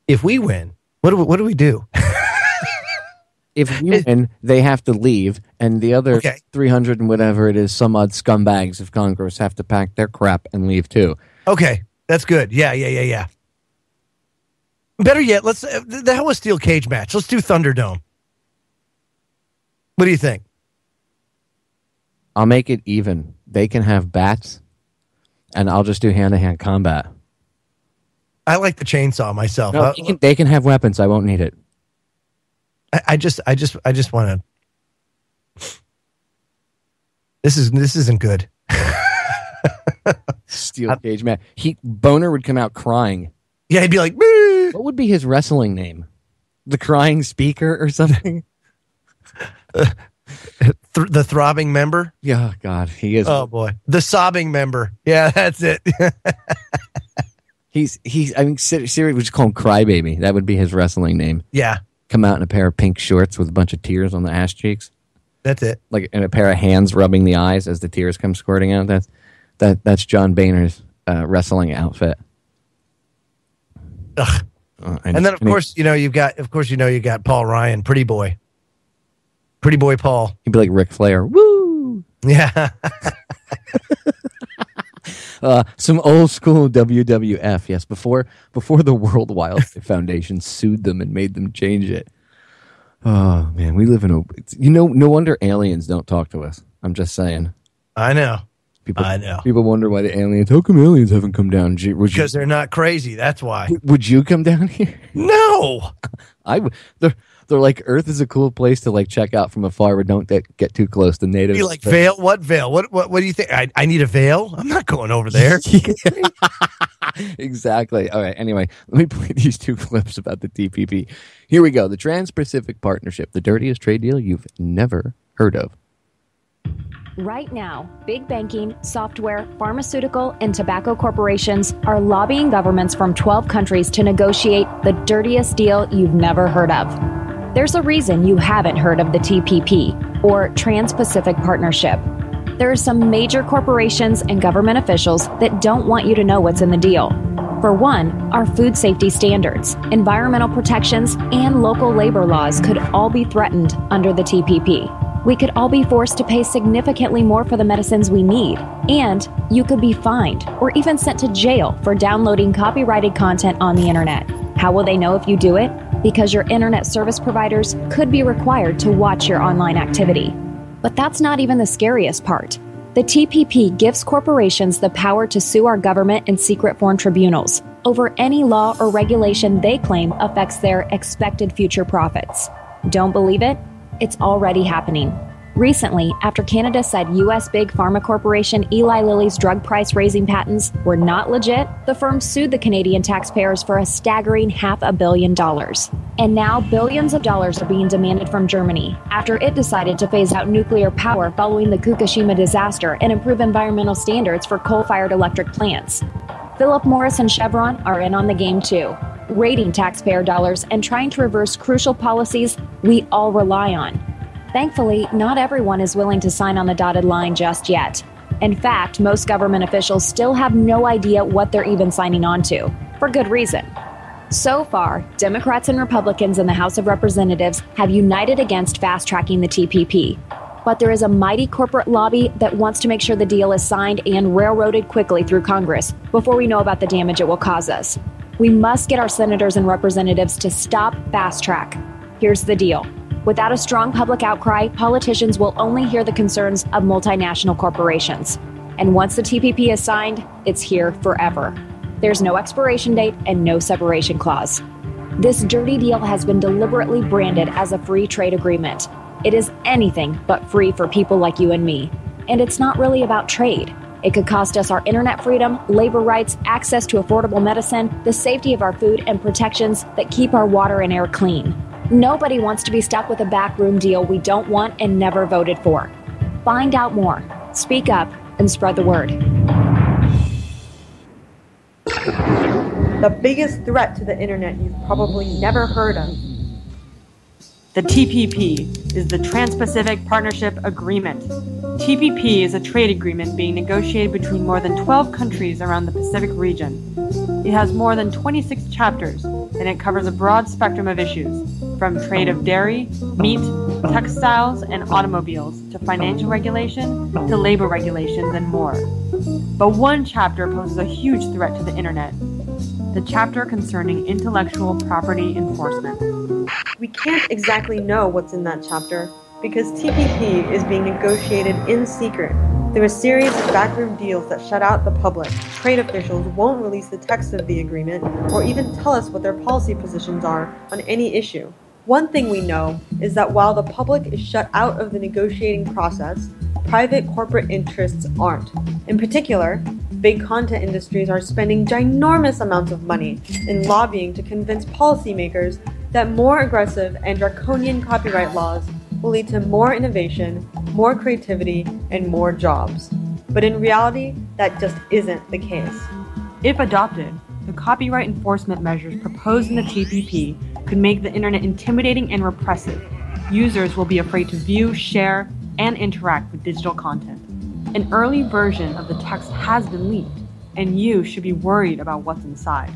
if we win, what do we do? If we win, they have to leave, and the other 300 and whatever it is, some odd scumbags of Congress have to pack their crap and leave too. Okay, that's good. Yeah. Better yet, let's the hell with steel cage match. Let's do Thunderdome. What do you think? I'll make it even. They can have bats, and I'll just do hand-to-hand combat. I like the chainsaw myself. No, they can have weapons. I won't need it. I just want to. This isn't good. Steel cage man. Boner would come out crying. Yeah, he'd be like, "Boo!" What would be his wrestling name? The Crying Speaker or something? The throbbing member? Yeah, God, he is. Oh boy, the sobbing member. Yeah, that's it. he's. I mean, seriously, we just call him Crybaby. That would be his wrestling name. Yeah. Come out in a pair of pink shorts with a bunch of tears on the ass cheeks. That's it. Like in a pair of hands rubbing the eyes as the tears come squirting out. That's John Boehner's wrestling outfit. Ugh. And then of course you got Paul Ryan, pretty boy Paul. He'd be like Ric Flair. Woo! Yeah. Some old school WWF, yes, before the World Wildlife Foundation sued them and made them change it. Oh man, we live in no wonder aliens don't talk to us. I'm just saying. I know. People wonder why the aliens. How come aliens haven't come down? Because they're not crazy. That's why. Would you come down here? No. I would. They're like, Earth is a cool place to like check out from afar, but don't get too close to natives. Be like, veil? What veil? What do you think? I need a veil? I'm not going over there. Exactly. All right. Anyway, let me play these two clips about the TPP. Here we go. The Trans-Pacific Partnership, the dirtiest trade deal you've never heard of. Right now, big banking, software, pharmaceutical, and tobacco corporations are lobbying governments from 12 countries to negotiate the dirtiest deal you've never heard of. There's a reason you haven't heard of the TPP, or Trans-Pacific Partnership. There are some major corporations and government officials that don't want you to know what's in the deal. For one, our food safety standards, environmental protections, and local labor laws could all be threatened under the TPP. We could all be forced to pay significantly more for the medicines we need, and you could be fined or even sent to jail for downloading copyrighted content on the internet. How will they know if you do it? Because your internet service providers could be required to watch your online activity. But that's not even the scariest part. The TPP gives corporations the power to sue our government in secret foreign tribunals over any law or regulation they claim affects their expected future profits. Don't believe it? It's already happening. Recently, after Canada said U.S. big pharma corporation Eli Lilly's drug price-raising patents were not legit, the firm sued the Canadian taxpayers for a staggering $500 million. And now billions of dollars are being demanded from Germany after it decided to phase out nuclear power following the Fukushima disaster and improve environmental standards for coal-fired electric plants. Philip Morris and Chevron are in on the game too, raiding taxpayer dollars and trying to reverse crucial policies we all rely on. Thankfully, not everyone is willing to sign on the dotted line just yet. In fact, most government officials still have no idea what they're even signing on to, for good reason. So far, Democrats and Republicans in the House of Representatives have united against fast-tracking the TPP. But there is a mighty corporate lobby that wants to make sure the deal is signed and railroaded quickly through Congress before we know about the damage it will cause us. We must get our senators and representatives to stop fast-track. Here's the deal. Without a strong public outcry, politicians will only hear the concerns of multinational corporations. And once the TPP is signed, it's here forever. There's no expiration date and no separation clause. This dirty deal has been deliberately branded as a free trade agreement. It is anything but free for people like you and me. And it's not really about trade. It could cost us our internet freedom, labor rights, access to affordable medicine, the safety of our food, and protections that keep our water and air clean. Nobody wants to be stuck with a backroom deal we don't want and never voted for. Find out more, speak up, and spread the word. The biggest threat to the internet you've probably never heard of. The TPP is the Trans-Pacific Partnership Agreement. TPP is a trade agreement being negotiated between more than 12 countries around the Pacific region. It has more than 26 chapters, and it covers a broad spectrum of issues, from trade of dairy, meat, textiles, and automobiles, to financial regulation, to labor regulations, and more. But one chapter poses a huge threat to the internet, the chapter concerning intellectual property enforcement. We can't exactly know what's in that chapter because TPP is being negotiated in secret through a series of backroom deals that shut out the public. Trade officials won't release the text of the agreement or even tell us what their policy positions are on any issue. One thing we know is that while the public is shut out of the negotiating process, private corporate interests aren't. In particular, big content industries are spending ginormous amounts of money in lobbying to convince policymakers that more aggressive and draconian copyright laws will lead to more innovation, more creativity, and more jobs. But in reality, that just isn't the case. If adopted, the copyright enforcement measures proposed in the TPP could make the internet intimidating and repressive. Users will be afraid to view, share, and interact with digital content. An early version of the text has been leaked, and you should be worried about what's inside.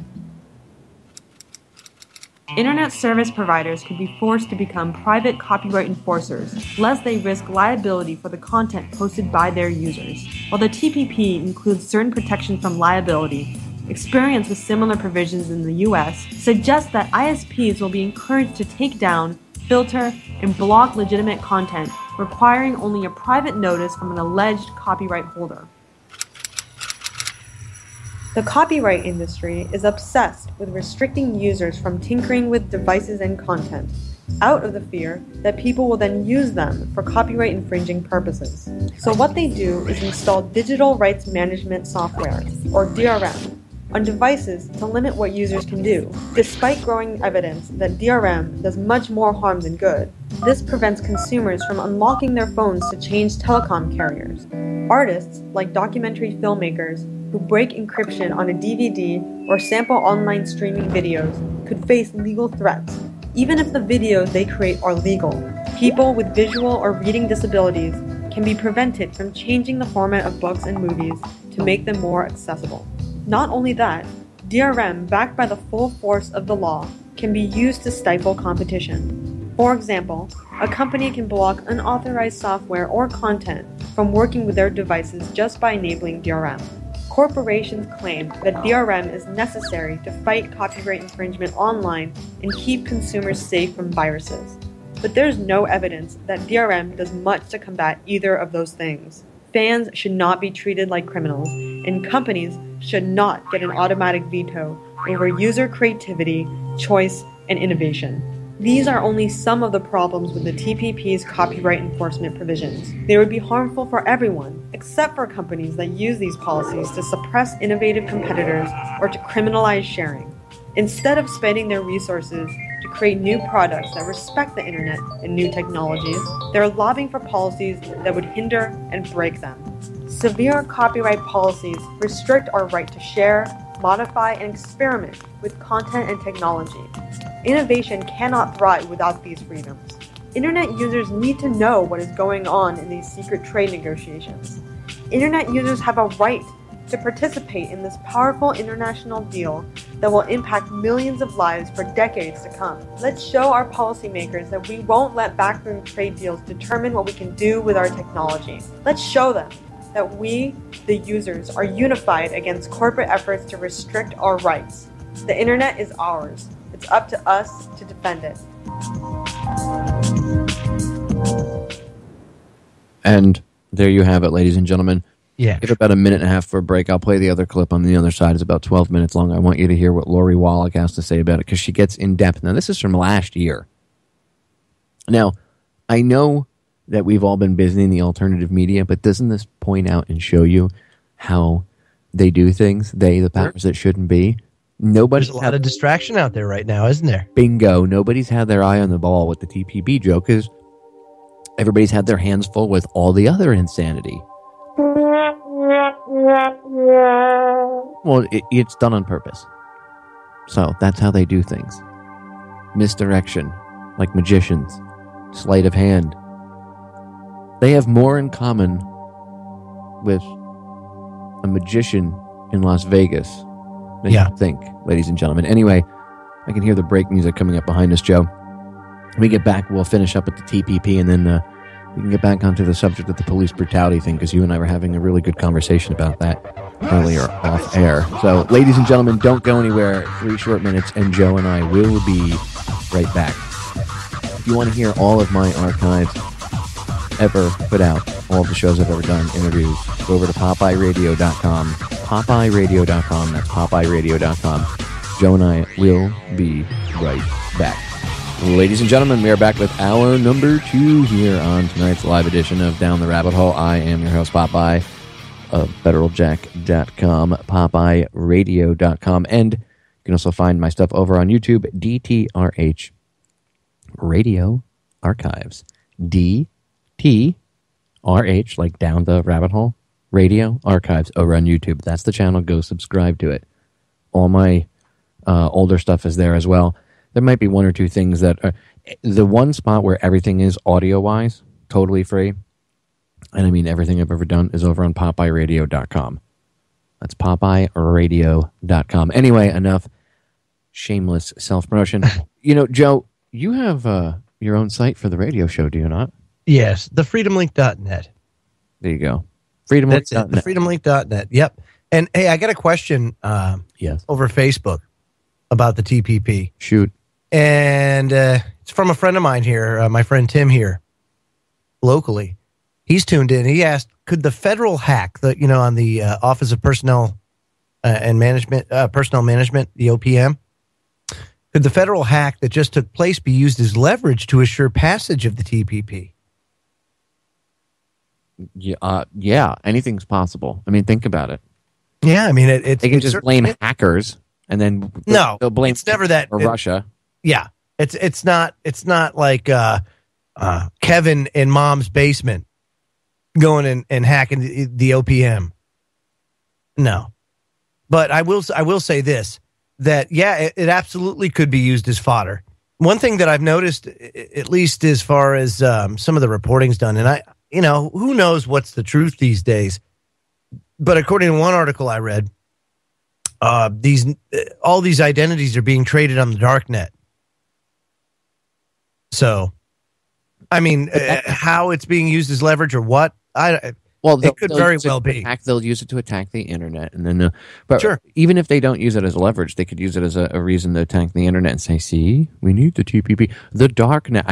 Internet service providers could be forced to become private copyright enforcers, lest they risk liability for the content posted by their users. While the TPP includes certain protection from liability, experience with similar provisions in the US suggests that ISPs will be encouraged to take down, filter, and block legitimate content, requiring only a private notice from an alleged copyright holder. The copyright industry is obsessed with restricting users from tinkering with devices and content, out of the fear that people will then use them for copyright infringing purposes. So what they do is install digital rights management software, or DRM, on devices to limit what users can do. Despite growing evidence that DRM does much more harm than good, this prevents consumers from unlocking their phones to change telecom carriers. Artists, like documentary filmmakers, who break encryption on a DVD or sample online streaming videos could face legal threats, even if the videos they create are legal. People with visual or reading disabilities can be prevented from changing the format of books and movies to make them more accessible. Not only that, DRM, backed by the full force of the law, can be used to stifle competition. For example, a company can block unauthorized software or content from working with their devices just by enabling DRM. Corporations claim that DRM is necessary to fight copyright infringement online and keep consumers safe from viruses. But there's no evidence that DRM does much to combat either of those things. Fans should not be treated like criminals, and companies should not get an automatic veto over user creativity, choice, and innovation. These are only some of the problems with the TPP's copyright enforcement provisions. They would be harmful for everyone, except for companies that use these policies to suppress innovative competitors or to criminalize sharing. Instead of spending their resources to create new products that respect the internet and new technologies, they're lobbying for policies that would hinder and break them. Severe copyright policies restrict our right to share, modify, and experiment with content and technology. Innovation cannot thrive without these freedoms. Internet users need to know what is going on in these secret trade negotiations. Internet users have a right to participate in this powerful international deal that will impact millions of lives for decades to come. Let's show our policymakers that we won't let backroom trade deals determine what we can do with our technology. Let's show them that we, the users, are unified against corporate efforts to restrict our rights. The internet is ours. It's up to us to defend it. And there you have it, ladies and gentlemen. Yeah. Give about a minute and a half for a break. I'll play the other clip on the other side. It's about 12 minutes long. I want you to hear what Lori Wallach has to say about it because she gets in depth. Now, this is from last year. Now, I know that we've all been busy in the alternative media, but doesn't this point out and show you how they do things? The powers that shouldn't be. There's a lot of distraction out there right now, isn't there? Bingo. Nobody's had their eye on the ball with the TPP joke because everybody's had their hands full with all the other insanity. Well, it's done on purpose. So that's how they do things. Misdirection, like magicians, sleight of hand. They have more in common with a magician in Las Vegas than you think, ladies and gentlemen. Anyway, I can hear the break music coming up behind us, Joe. When we get back, we'll finish up with the TPP, and then we can get back onto the subject of the police brutality thing, because you and I were having a really good conversation about that earlier off air. So, ladies and gentlemen, don't go anywhere. 3 short minutes, and Joe and I will be right back. If you want to hear all of my archives ever put out, all of the shows I've ever done, interviews, go over to PopeyeRadio.com. PopeyeRadio.com. That's PopeyeRadio.com. Joe and I will be right back. Ladies and gentlemen, we are back with hour number 2 here on tonight's live edition of Down the Rabbit Hole. I am your host, Popeye, of FederalJack.com, PopeyeRadio.com, and you can also find my stuff over on YouTube, DTRH Radio Archives. DTRH, like Down the Rabbit Hole, Radio Archives over on YouTube. That's the channel. Go subscribe to it. All my older stuff is there as well. There might be 1 or 2 things that are the one spot where everything is audio-wise, totally free. And I mean, everything I've ever done is over on PopeyeRadio.com. That's PopeyeRadio.com. Anyway, enough shameless self-promotion. You know, Joe, you have your own site for the radio show, do you not? Yes, the freedomlink.net. There you go. Freedomlink.net. The freedomlink.net. Yep. And hey, I got a question over Facebook about the TPP. Shoot. And it's from a friend of mine here, my friend Tim here, locally. He's tuned in. He asked, could the federal hack, on the Office of Personnel and Management, Personnel Management, the OPM, could the federal hack that just took place be used as leverage to assure passage of the TPP? Yeah, anything's possible. I mean, think about it. Yeah, I mean, they can just blame hackers, and then they'll blame it's never that or Russia. Yeah, it's not like Kevin in mom's basement going and hacking the OPM. No, but I will say this, that it absolutely could be used as fodder. One thing that I've noticed, at least as far as some of the reporting's done, and who knows what's the truth these days, but according to one article I read, all these identities are being traded on the dark net. So, I mean, how it's being used as leverage or what? It could very well be. They'll use it to attack the internet, and then, but sure, even if they don't use it as leverage, they could use it as a reason to attack the internet and say, "See, we need the TPP, the dark net."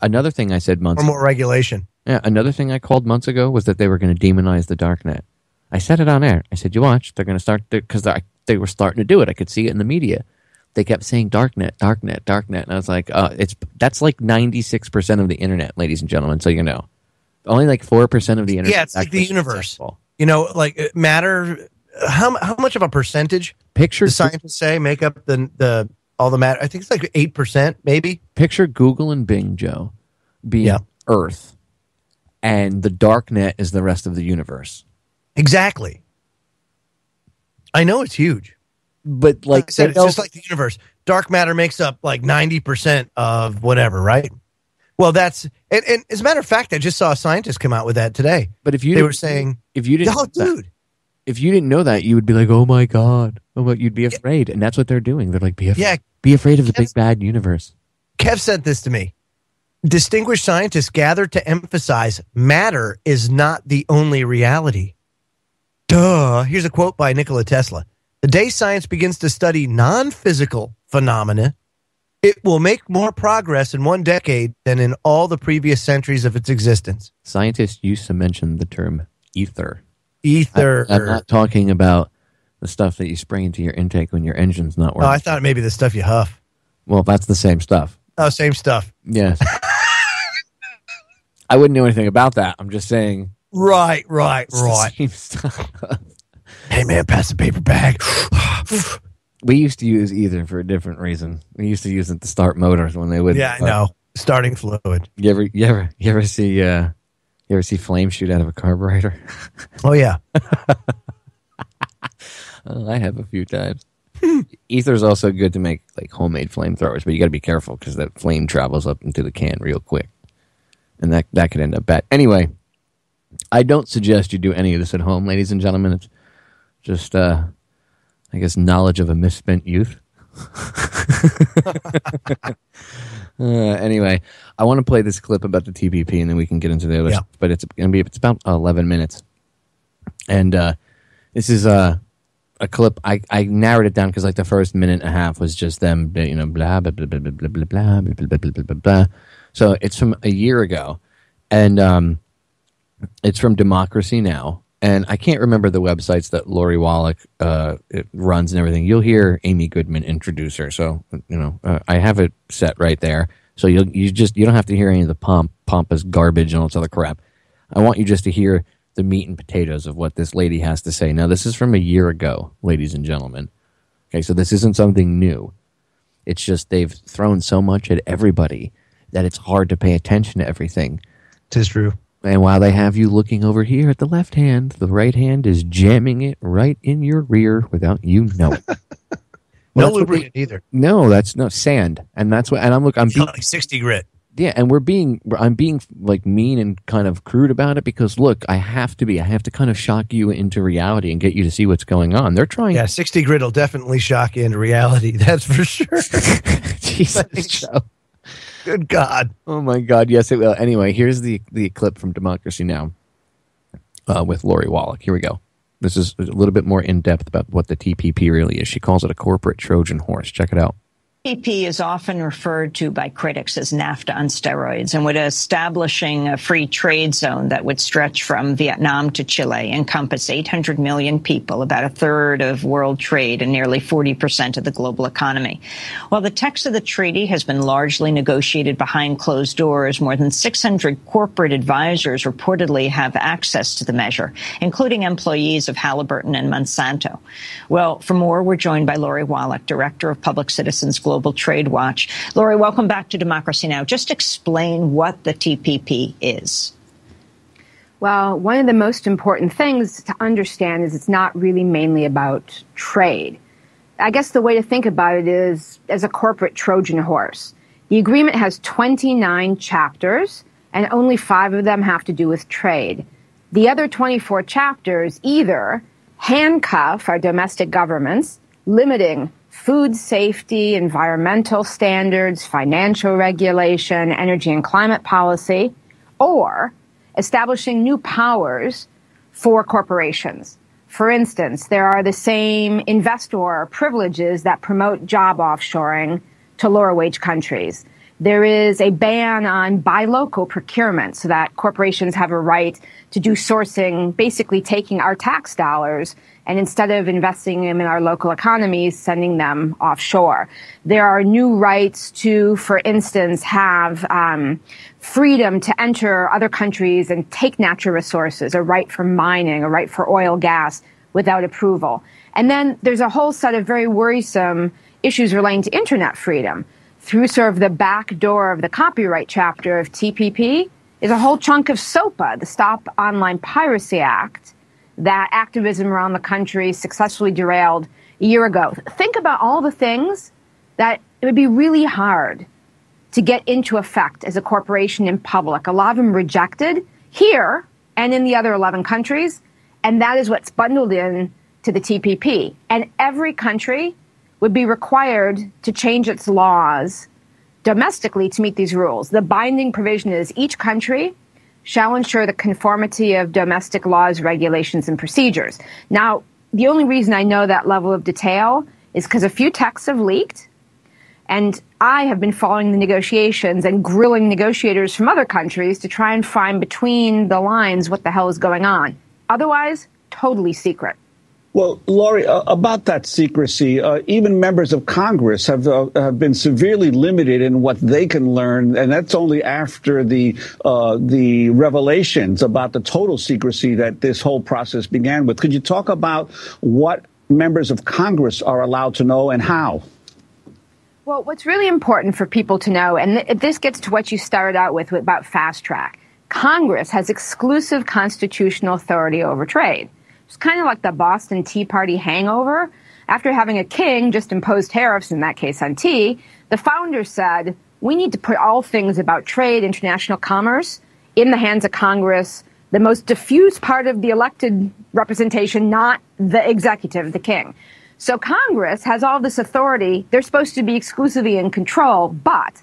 Another thing I said months or more regulation. Yeah, another thing I called months ago was that they were going to demonize the dark net. I said it on air. I said, "You watch, they're going to start because they were starting to do it. I could see it in the media." They kept saying darknet, darknet, darknet, and I was like, that's like 96% of the internet, ladies and gentlemen. So you know, only like 4% of the internet. Yeah, it's like the universe. Like matter. How much of a percentage? Picture the scientists say make up the all the matter. I think it's like 8%, maybe. Picture Google and Bing, Joe, being Earth, and the darknet is the rest of the universe. Exactly. I know it's huge. But like I said, it's just like the universe. Dark matter makes up like 90% of whatever, right? Well, that's and as a matter of fact, I just saw a scientist come out with that today. But they were saying, if you didn't, if you didn't know that, you would be like, "Oh my god!" You'd be afraid, and that's what they're doing. They're like, "Be afraid of the big bad universe." Kev sent this to me. Distinguished scientists gathered to emphasize matter is not the only reality. Duh. Here's a quote by Nikola Tesla. The day science begins to study non-physical phenomena, it will make more progress in one decade than in all the previous centuries of its existence. Scientists used to mention the term ether. Ether. I'm not talking about the stuff that you spray into your intake when your engine's not working. Oh, I thought maybe the stuff you huff. Well, that's the same stuff. Oh, same stuff. Yes. I wouldn't know anything about that. I'm just saying. Right. Same stuff. Hey, man, pass the paper bag. We used to use ether for a different reason. We used to use it to start motors when they would. Yeah, I know. Starting fluid. You ever see flames shoot out of a carburetor? Oh yeah. I have a few times. Ether is also good to make like homemade flamethrowers, but you got to be careful because that flame travels up into the can real quick, and that could end up bad. Anyway, I don't suggest you do any of this at home, ladies and gentlemen. It's just, I guess, knowledge of a misspent youth. Anyway, I want to play this clip about the TPP, and then we can get into the other stuff. But it's about 11 minutes, and this is a clip. I narrowed it down because like the first minute and a half was just them, blah blah blah blah blah blah blah blah blah blah blah blah blah. So it's from a year ago, and it's from Democracy Now. And I can't remember the websites that Lori Wallach runs and everything. You'll hear Amy Goodman introduce her. So, I have it set right there. So you don't have to hear any of the pompous garbage and all this other crap. I want you just to hear the meat and potatoes of what this lady has to say. Now, this is from a year ago, ladies and gentlemen. Okay, so this isn't something new. It's just they've thrown so much at everybody that it's hard to pay attention to everything. It is true. And while they have you looking over here at the left hand, the right hand is jamming it right in your rear without you knowing. No lubricant either. No, that's no sand, and that's what. And I'm being like 60 grit. Yeah, and I'm being like mean and kind of crude about it because look, I have to kind of shock you into reality and get you to see what's going on. They're trying. Yeah, 60 grit will definitely shock you into reality. That's for sure. Jesus. Good God. Oh, my God. Yes, it will. Anyway, here's the clip from Democracy Now! With Lori Wallach. Here we go. This is a little bit more in-depth about what the TPP really is. She calls it a corporate Trojan horse. Check it out. TPP is often referred to by critics as NAFTA on steroids, and would establishing a free trade zone that would stretch from Vietnam to Chile, encompass 800 million people, about a third of world trade and nearly 40% of the global economy. While the text of the treaty has been largely negotiated behind closed doors, more than 600 corporate advisors reportedly have access to the measure, including employees of Halliburton and Monsanto. Well, for more, we're joined by Lori Wallach, Director of Public Citizens Global Trade Watch. Lori, welcome back to Democracy Now! Just explain what the TPP is. Well, one of the most important things to understand is it's not really mainly about trade. I guess the way to think about it is as a corporate Trojan horse. The agreement has 29 chapters, and only 5 of them have to do with trade. The other 24 chapters either handcuff our domestic governments, limiting food safety, environmental standards, financial regulation, energy and climate policy, or establishing new powers for corporations. For instance, there are the same investor privileges that promote job offshoring to lower wage countries. There is a ban on buy local procurement so that corporations have a right to do sourcing, basically taking our tax dollars and instead of investing them in our local economies, sending them offshore. There are new rights to, for instance, have freedom to enter other countries and take natural resources, a right for mining, a right for oil, gas, without approval. And then there's a whole set of very worrisome issues relating to internet freedom. Through sort of the back door of the copyright chapter of TPP is a whole chunk of SOPA, the Stop Online Piracy Act, that activism around the country successfully derailed a year ago. Think about all the things that it would be really hard to get into effect as a corporation in public. A lot of them rejected here and in the other 11 countries, and that is what's bundled in to the TPP. And every country would be required to change its laws domestically to meet these rules. The binding provision is each country shall ensure the conformity of domestic laws, regulations, and procedures. Now, the only reason I know that level of detail is because a few texts have leaked, and I have been following the negotiations and grilling negotiators from other countries to try and find between the lines what the hell is going on. Otherwise, totally secret. Well, Lori, about that secrecy, even members of Congress have been severely limited in what they can learn, and that's only after the revelations about the total secrecy that this whole process began with. Could you talk about what members of Congress are allowed to know and how? Well, what's really important for people to know, and this gets to what you started out with about fast track, Congress has exclusive constitutional authority over trade. It's kind of like the Boston Tea Party hangover. After having a king just impose tariffs, in that case on tea, the founders said, we need to put all things about trade, international commerce, in the hands of Congress, the most diffuse part of the elected representation, not the executive, the king. So Congress has all this authority. They're supposed to be exclusively in control, but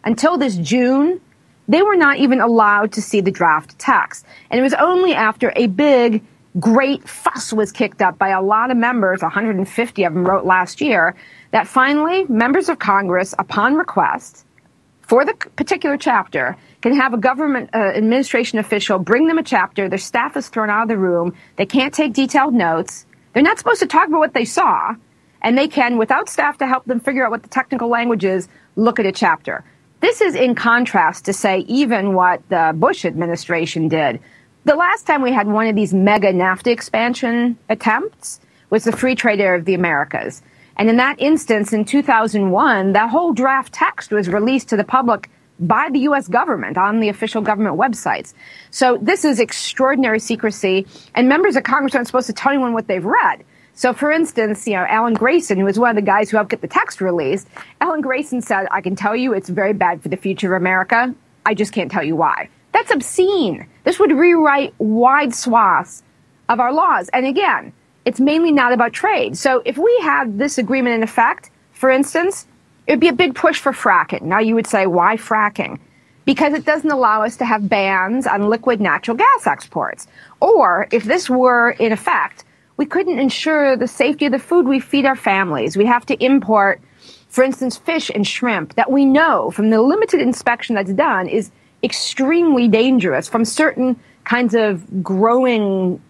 until this June, they were not even allowed to see the draft text. And it was only after a big great fuss was kicked up by a lot of members, 150 of them wrote last year, that finally members of Congress, upon request for the particular chapter, can have a government administration official bring them a chapter. Their staff is thrown out of the room. They can't take detailed notes. They're not supposed to talk about what they saw. And they can, without staff to help them figure out what the technical language is, look at a chapter. This is in contrast to, say, even what the Bush administration did. The last time we had one of these mega NAFTA expansion attempts was the Free Trade Area of the Americas. And in that instance, in 2001, that whole draft text was released to the public by the U.S. government on the official government websites. So this is extraordinary secrecy, and members of Congress aren't supposed to tell anyone what they've read. So, for instance, Alan Grayson, who was one of the guys who helped get the text released, Alan Grayson said, I can tell you it's very bad for the future of America. I just can't tell you why. That's obscene. This would rewrite wide swaths of our laws. And again, it's mainly not about trade. So if we had this agreement in effect, for instance, it would be a big push for fracking. Now you would say, why fracking? Because it doesn't allow us to have bans on liquid natural gas exports. Or if this were in effect, we couldn't ensure the safety of the food we feed our families. We'd have to import For instance, fish and shrimp that we know from the limited inspection that's done is extremely dangerous from certain kinds of growing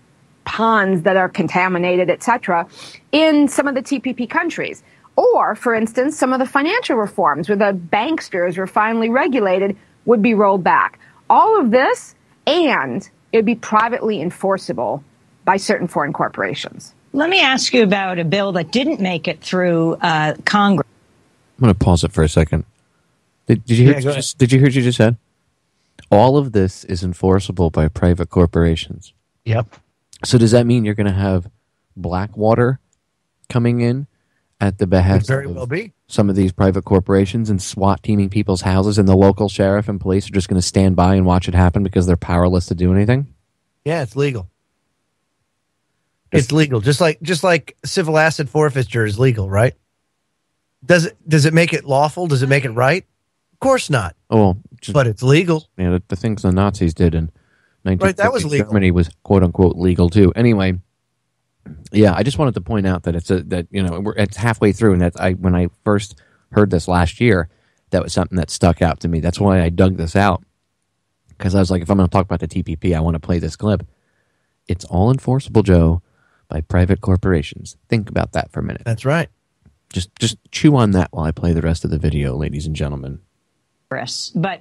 ponds that are contaminated, etc., in some of the TPP countries. Or, for instance, some of the financial reforms where the banksters were finally regulated would be rolled back. All of this, and it would be privately enforceable by certain foreign corporations. Let me ask you about a bill that didn't make it through Congress. I'm going to pause it for a second. Did you hear what you just said? All of this is enforceable by private corporations. Yep. So does that mean you're going to have Blackwater coming in at the behest Could very well be. Some of these private corporations and SWAT teaming people's houses, and the local sheriff and police are just going to stand by and watch it happen because they're powerless to do anything? Yeah, it's legal. It's legal, just like civil asset forfeiture is legal, right? Does it make it lawful? Does it make it right? Of course not. Oh, but it's legal. Yeah, the things the Nazis did in 1950, right, that was legal. Germany was quote unquote legal too. Anyway, yeah, I just wanted to point out that it's halfway through, and when I first heard this last year, that was something that stuck out to me. That's why I dug this out, because I was like, if I'm going to talk about the TPP, I want to play this clip. It's all enforceable, Joe, by private corporations. Think about that for a minute. That's right. Just chew on that while I play the rest of the video, ladies and gentlemen. But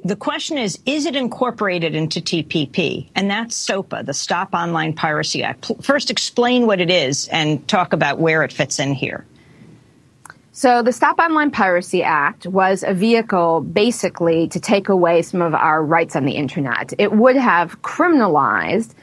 the question is it incorporated into TPP? And that's SOPA, the Stop Online Piracy Act. First, explain what it is and talk about where it fits in here. So the Stop Online Piracy Act was a vehicle basically to take away some of our rights on the internet. It would have criminalized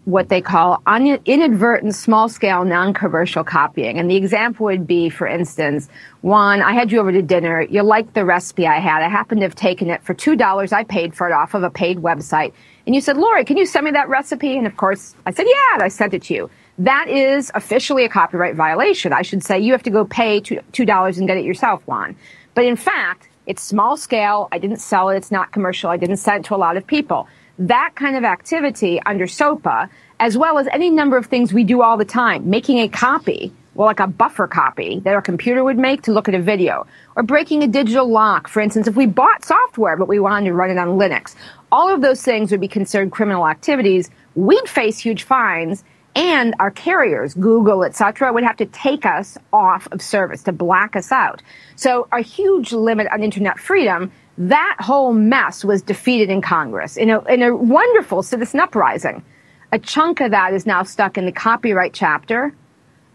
what they call inadvertent small-scale non-commercial copying. And the example would be, for instance, Juan, I had you over to dinner. You liked the recipe I had. I happened to have taken it for $2. I paid for it off of a paid website. And you said, Lori, can you send me that recipe? And of course, I said, yeah, and I sent it to you. That is officially a copyright violation. I should say you have to go pay $2 and get it yourself, Juan. But in fact, it's small scale. I didn't sell it. It's not commercial. I didn't send it to a lot of people. That kind of activity under SOPA, as well as any number of things we do all the time, making a copy, well, like a buffer copy that our computer would make to look at a video, or breaking a digital lock, for instance, if we bought software but we wanted to run it on Linux. All of those things would be considered criminal activities. We'd face huge fines, and our carriers, Google, etc., would have to take us off of service to black us out. So a huge limit on internet freedom. That whole mess was defeated in Congress in a wonderful citizen uprising. A chunk of that is now stuck in the copyright chapter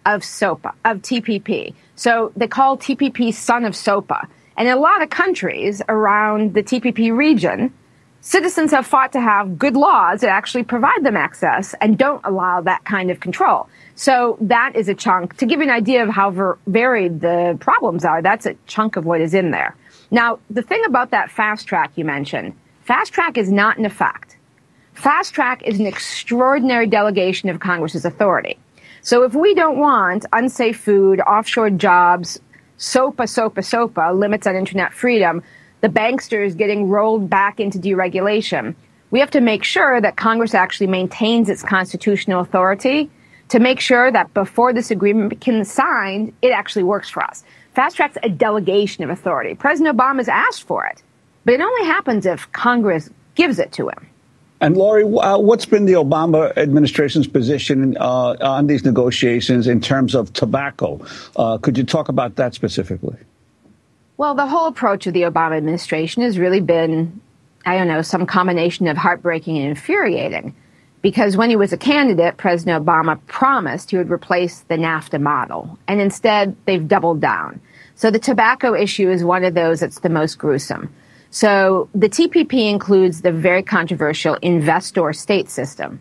of SOPA, of TPP. So they call TPP son of SOPA. And in a lot of countries around the TPP region, citizens have fought to have good laws that actually provide them access and don't allow that kind of control. So that is a chunk. To give you an idea of how varied the problems are, that's a chunk of what is in there. Now, the thing about that fast track you mentioned, fast track is not in effect. Fast track is an extraordinary delegation of Congress's authority. So if we don't want unsafe food, offshore jobs, SOPA, limits on internet freedom, the banksters getting rolled back into deregulation, we have to make sure that Congress actually maintains its constitutional authority to make sure that before this agreement can be signed, it actually works for us. Fast track's a delegation of authority. President Obama's asked for it, but it only happens if Congress gives it to him. And Lori, what's been the Obama administration's position on these negotiations in terms of tobacco? Could you talk about that specifically? Well, the whole approach of the Obama administration has really been, some combination of heartbreaking and infuriating. Because when he was a candidate, President Obama promised he would replace the NAFTA model. And instead, they've doubled down. So the tobacco issue is one of those that's the most gruesome. So the TPP includes the very controversial investor state system,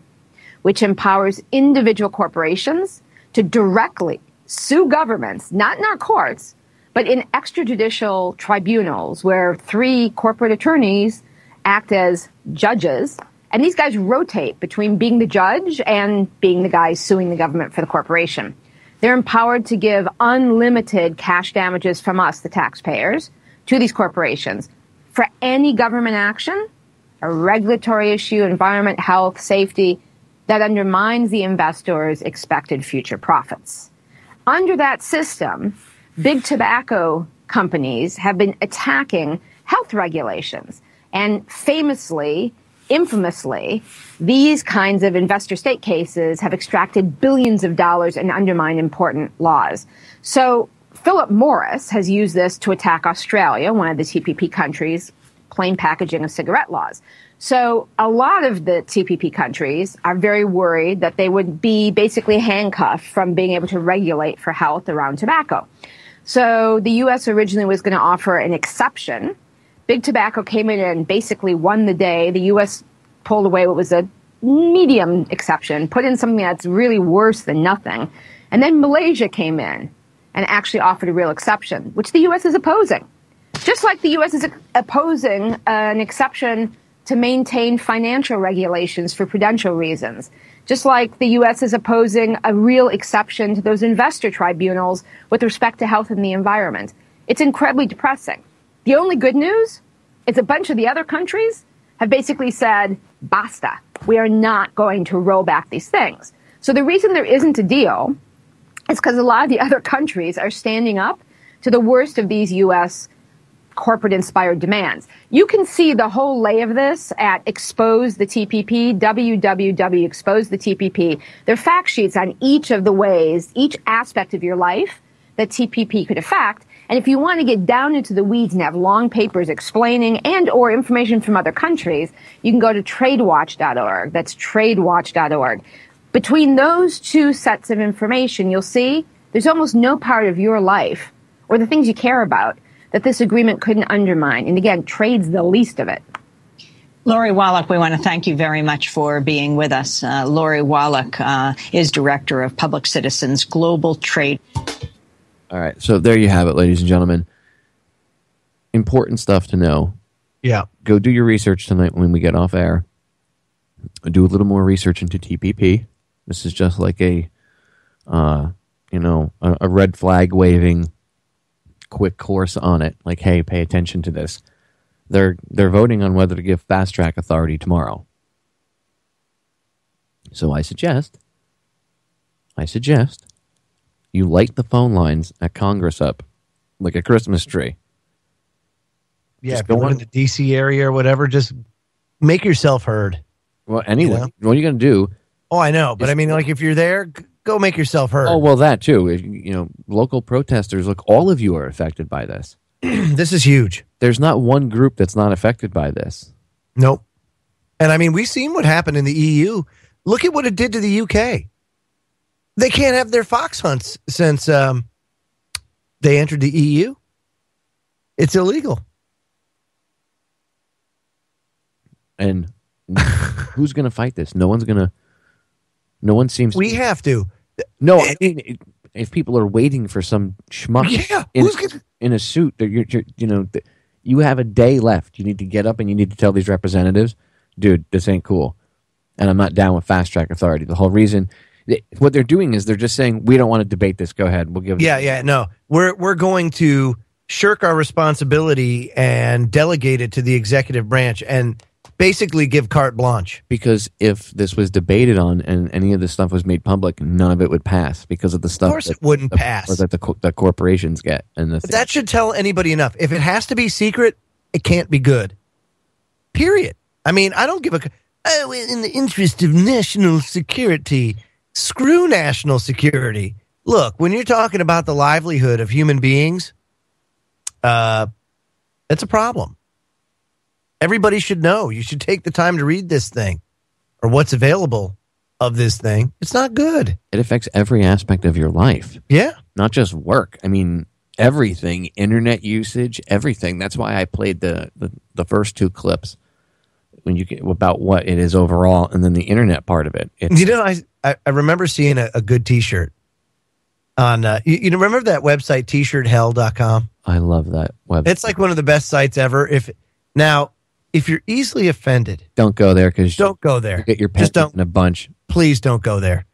which empowers individual corporations to directly sue governments, not in our courts, but in extrajudicial tribunals where 3 corporate attorneys act as judges. And these guys rotate between being the judge and being the guy suing the government for the corporation. They're empowered to give unlimited cash damages from us, the taxpayers, to these corporations for any government action, a regulatory issue, environment, health, safety, that undermines the investor's expected future profits. Under that system, big tobacco companies have been attacking health regulations. And famously, infamously, these kinds of investor state cases have extracted billions of dollars and undermined important laws. So Philip Morris has used this to attack Australia, one of the TPP countries, plain packaging of cigarette laws. So a lot of the TPP countries are very worried that they would be basically handcuffed from being able to regulate for health around tobacco. So the U.S. originally was going to offer an exception. Big Tobacco came in and basically won the day. The U.S. pulled away what was a medium exception, put in something that's really worse than nothing. And then Malaysia came in and actually offered a real exception, which the U.S. is opposing. Just like the U.S. is opposing an exception to maintain financial regulations for prudential reasons. Just like the U.S. is opposing a real exception to those investor tribunals with respect to health and the environment. It's incredibly depressing. The only good news is a bunch of the other countries have basically said, basta, we are not going to roll back these things. So the reason there isn't a deal is because a lot of the other countries are standing up to the worst of these U.S. corporate-inspired demands. You can see the whole lay of this at Expose the TPP, www. Expose the TPP. There are fact sheets on each of the ways, each aspect of your life that TPP could affect. And if you want to get down into the weeds and have long papers explaining and or information from other countries, you can go to tradewatch.org. That's tradewatch.org. Between those two sets of information, you'll see there's almost no part of your life or the things you care about that this agreement couldn't undermine. And again, trade's the least of it. Lori Wallach, we want to thank you very much for being with us. Lori Wallach is Director of Public Citizens Global Trade. All right, so there you have it, ladies and gentlemen. Important stuff to know. Yeah. Go do your research tonight when we get off air. Do a little more research into TPP. This is just like a red flag waving quick course on it. Like, hey, pay attention to this. They're voting on whether to give fast track authority tomorrow. So I suggest you light the phone lines at Congress up like a Christmas tree. Yeah, if you're in the D.C. area or whatever, just make yourself heard. Well, anyway, what are you going to do? Oh, I know, but I mean, like, if you're there, go make yourself heard. Oh, well, that too. Local protesters, look, all of you are affected by this. This is huge. There's not one group that's not affected by this. Nope. And I mean, we've seen what happened in the EU. Look at what it did to the UK. They can't have their fox hunts since they entered the EU. It's illegal. And who's going to fight this? No one seems. We have to. No, I mean, if people are waiting for some schmuck in a suit, you have a day left. You need to get up and you need to tell these representatives, dude, this ain't cool. And I'm not down with fast track authority. The whole reason, what they're doing is they're just saying, we don't want to debate this. Go ahead. We'll give it. No. We're going to shirk our responsibility and delegate it to the executive branch and basically give carte blanche. Because if this was debated on and any of this stuff was made public, none of it would pass because of the stuff. Of course, it wouldn't pass. Or that the corporations get. And that should tell anybody enough. If it has to be secret, it can't be good. Period. I mean, I don't give a. Oh, in the interest of national security, screw national security. Look, when you're talking about the livelihood of human beings, it's a problem. Everybody should know. You should take the time to read this thing or what's available of this thing. It's not good. It affects every aspect of your life. Yeah. Not just work. I mean, everything, internet usage, everything. That's why I played the first two clips when you get about what it is overall and then the internet part of it. I remember seeing a good T-shirt on, you remember that website, tshirthell.com? I love that website. It's like one of the best sites ever. If you're easily offended, don't go there don't go there. You get your pets in a bunch. Please don't go there.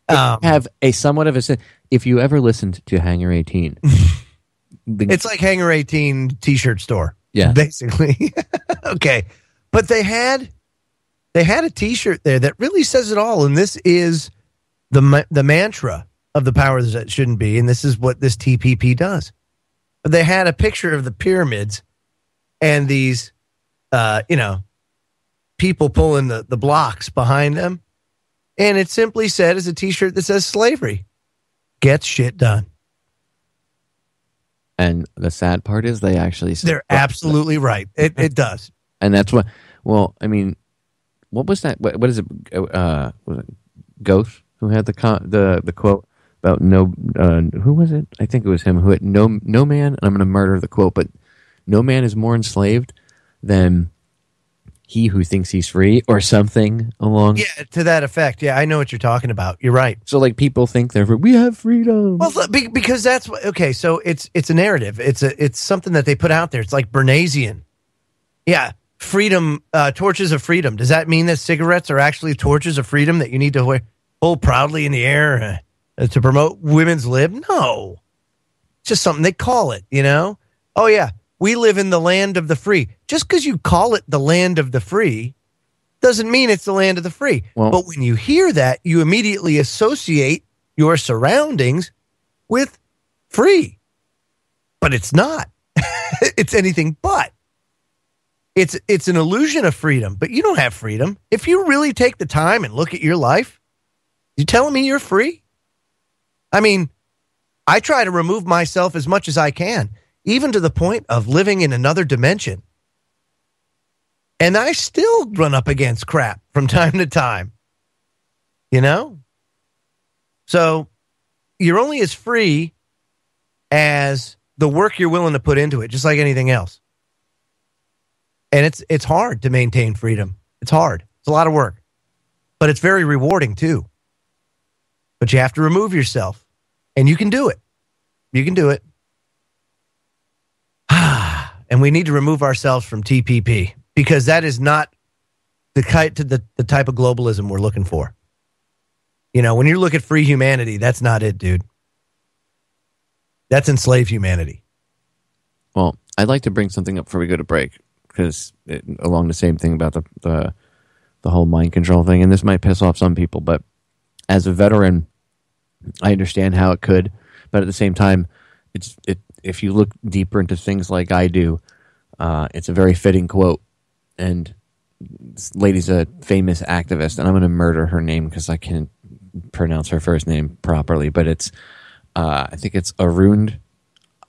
Have a somewhat of a. If you ever listened to Hangar 18, it's like Hangar 18 T-shirt store. Yeah, basically. Okay, but they had a T-shirt there that really says it all, and this is the mantra of the powers that shouldn't be, and this is what this TPP does. They had a picture of the pyramids and these, people pulling the blocks behind them, and it simply said, as a T-shirt that says slavery gets shit done. And the sad part is they actually said they're absolutely right. It does. And that's what, well, I mean, what was that? What is it? Was it Ghost who had the quote about no, who was it? I think it was him who had no man, and I'm going to murder the quote, but no man is more enslaved than he who thinks he's free, or something along. Yeah, to that effect. Yeah, I know what you're talking about. You're right. So like people think we have freedom. Well, because that's okay. So it's a narrative. It's something that they put out there. It's like Bernaysian. Yeah, freedom, torches of freedom. Does that mean that cigarettes are actually torches of freedom that you need to hold proudly in the air to promote women's lib? No, it's just something they call it. Oh yeah. We live in the land of the free. Just because you call it the land of the free doesn't mean it's the land of the free. Well, but when you hear that, you immediately associate your surroundings with free. But it's not. It's anything but. It's an illusion of freedom, but you don't have freedom. If you really take the time and look at your life, you telling me you're free? I mean, I try to remove myself as much as I can, even to the point of living in another dimension. And I still run up against crap from time to time. So you're only as free as the work you're willing to put into it, just like anything else. And it's hard to maintain freedom. It's hard. It's a lot of work. But it's very rewarding too. But you have to remove yourself. And you can do it. You can do it. And we need to remove ourselves from TPP, because that is not the type of globalism we're looking for. When you look at free humanity, that's not it, dude. That's enslaved humanity. Well, I'd like to bring something up before we go to break, because along the same thing about the whole mind control thing, and this might piss off some people, but as a veteran, I understand how it could, but at the same time, if you look deeper into things like I do, it's a very fitting quote. And this lady's a famous activist, and I'm going to murder her name because I can't pronounce her first name properly, but I think it's Arund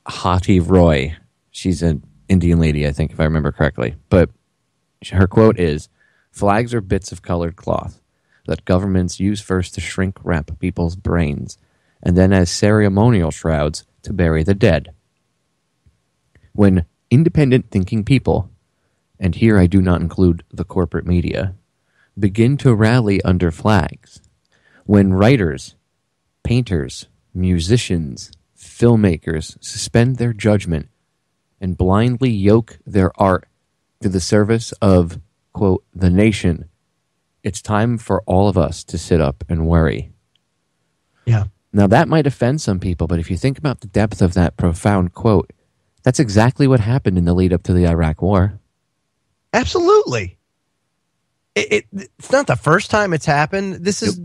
Hati Roy. She's an Indian lady, I think, if I remember correctly. But her quote is, "Flags are bits of colored cloth that governments use first to shrink wrap people's brains, and then as ceremonial shrouds to bury the dead. When independent thinking people, and here I do not include the corporate media, begin to rally under flags, when writers, painters, musicians, filmmakers suspend their judgment and blindly yoke their art to the service of, quote, the nation, it's time for all of us to sit up and worry." Yeah. Now, that might offend some people, but if you think about the depth of that profound quote, that's exactly what happened in the lead up to the Iraq War. Absolutely. It's not the first time it's happened. This is...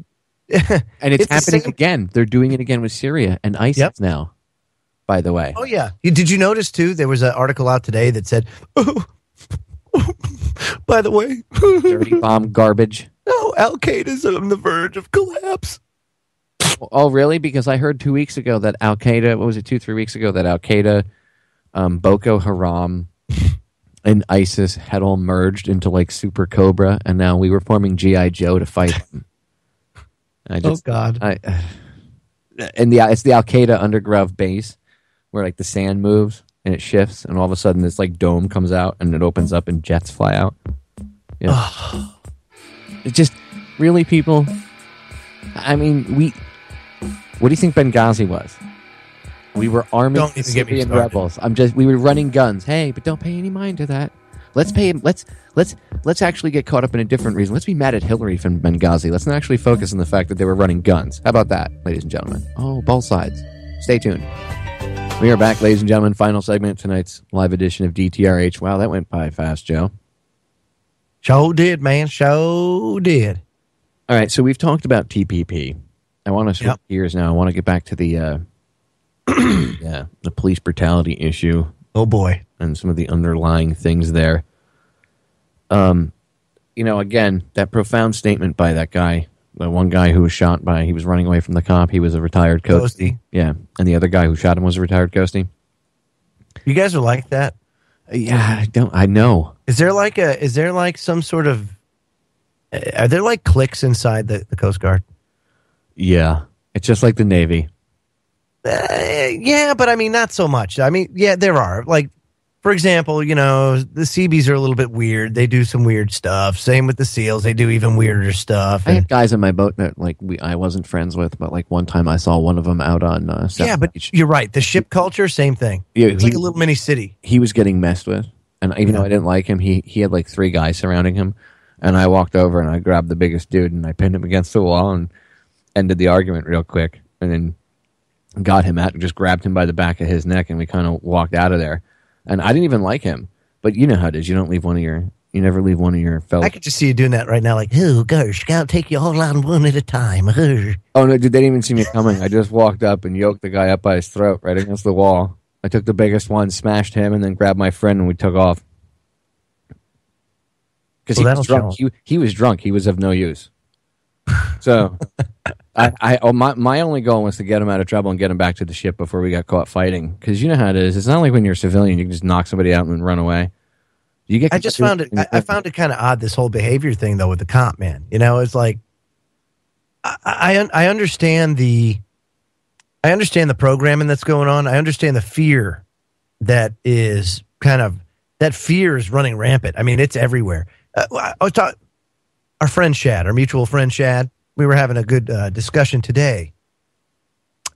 And it's happening again. They're doing it again with Syria and ISIS now, by the way. Oh, yeah. Did you notice, too, there was an article out today that said, by the way... dirty bomb garbage. No, Al-Qaeda's on the verge of collapse. Oh, really? Because I heard 2 weeks ago that Al-Qaeda, 2-3 weeks ago, that Al-Qaeda, Boko Haram, and ISIS had all merged into like Super Cobra, and now we were forming G.I. Joe to fight them. Oh, God. It's the Al-Qaeda underground base where like the sand moves and it shifts, and all of a sudden this like dome comes out and it opens up and jets fly out. Yeah. It's just, really, people? I mean, what do you think Benghazi was? We were arming Syrian rebels. We were running guns. Hey, but don't pay any mind to that. Let's actually get caught up in a different reason. Let's be mad at Hillary from Benghazi. Let's not actually focus on the fact that they were running guns. How about that, ladies and gentlemen? Oh, both sides. Stay tuned. We are back, ladies and gentlemen. Final segment of tonight's live edition of DTRH. Wow, that went by fast, Joe. Sure did, man. Sure did. All right, so we've talked about TPP. I want to switch gears now. I want to get back to the the police brutality issue. Oh boy, and some of the underlying things there. Again, that profound statement by that guy, the one guy who was shot by, he was running away from the cop. He was a retired ghostie. Yeah, and the other guy who shot him was a retired ghostie. You guys are like that? Yeah, I know. Is there like some sort of, are there like cliques inside the Coast Guard? Yeah, it's just like the Navy. Yeah, but I mean, not so much. I mean, yeah, there are. Like, for example, the Seabees are a little bit weird. They do some weird stuff. Same with the SEALs. They do even weirder stuff. I had guys on my boat that I wasn't friends with, but like one time I saw one of them out on South Beach. You're right. The ship culture, same thing. Yeah, it's like a little mini city. He was getting messed with, and even though I didn't like him, he had like 3 guys surrounding him, and I walked over and I grabbed the biggest dude and I pinned him against the wall and ended the argument real quick, and then got him out and just grabbed him by the back of his neck, and we kind of walked out of there. And I didn't even like him, but you know how it is. You never leave one of your fellow. I could just see you doing that right now, like, oh gosh, gotta take you all on one at a time. Oh no, dude, they didn't even see me coming. I just walked up and yoked the guy up by his throat right against the wall. I took the biggest one, smashed him, and then grabbed my friend, and we took off. Because he was drunk. He was drunk. He was of no use. So, my only goal was to get him out of trouble and get him back to the ship before we got caught fighting. Because you know how it is. It's not like when you're a civilian, you can just knock somebody out and run away. I found it kind of odd, this whole behavior thing though with the comp man. It's like I understand the programming that's going on. I understand the fear that is fear is running rampant. I mean, it's everywhere. I was talking. Our friend Shad, our mutual friend Shad, we were having a good discussion today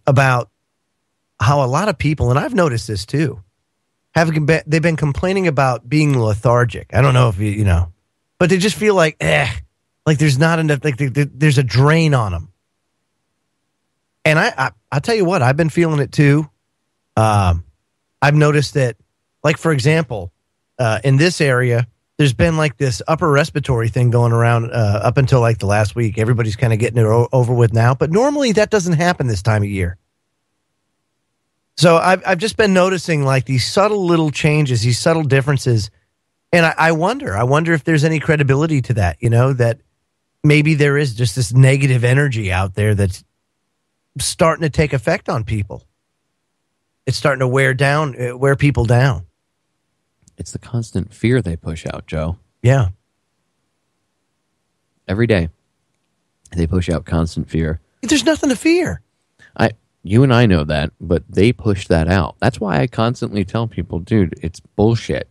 about how a lot of people, and I've noticed this too, they've been complaining about being lethargic. I don't know if you know, but they just feel like there's not enough, there's a drain on them. And I'll tell you what, I've been feeling it too. I've noticed that, like, for example, in this area, there's been like this upper respiratory thing going around up until like the last week. Everybody's kind of getting it over with now, but normally that doesn't happen this time of year. So I've just been noticing like these subtle little changes, these subtle differences, and I wonder if there's any credibility to that. That maybe there is just this negative energy out there that's starting to take effect on people. It's starting to wear people down. It's the constant fear they push out, Joe. Yeah. Every day, they push out constant fear. There's nothing to fear. You and I know that, but they push that out. That's why I constantly tell people, dude, it's bullshit.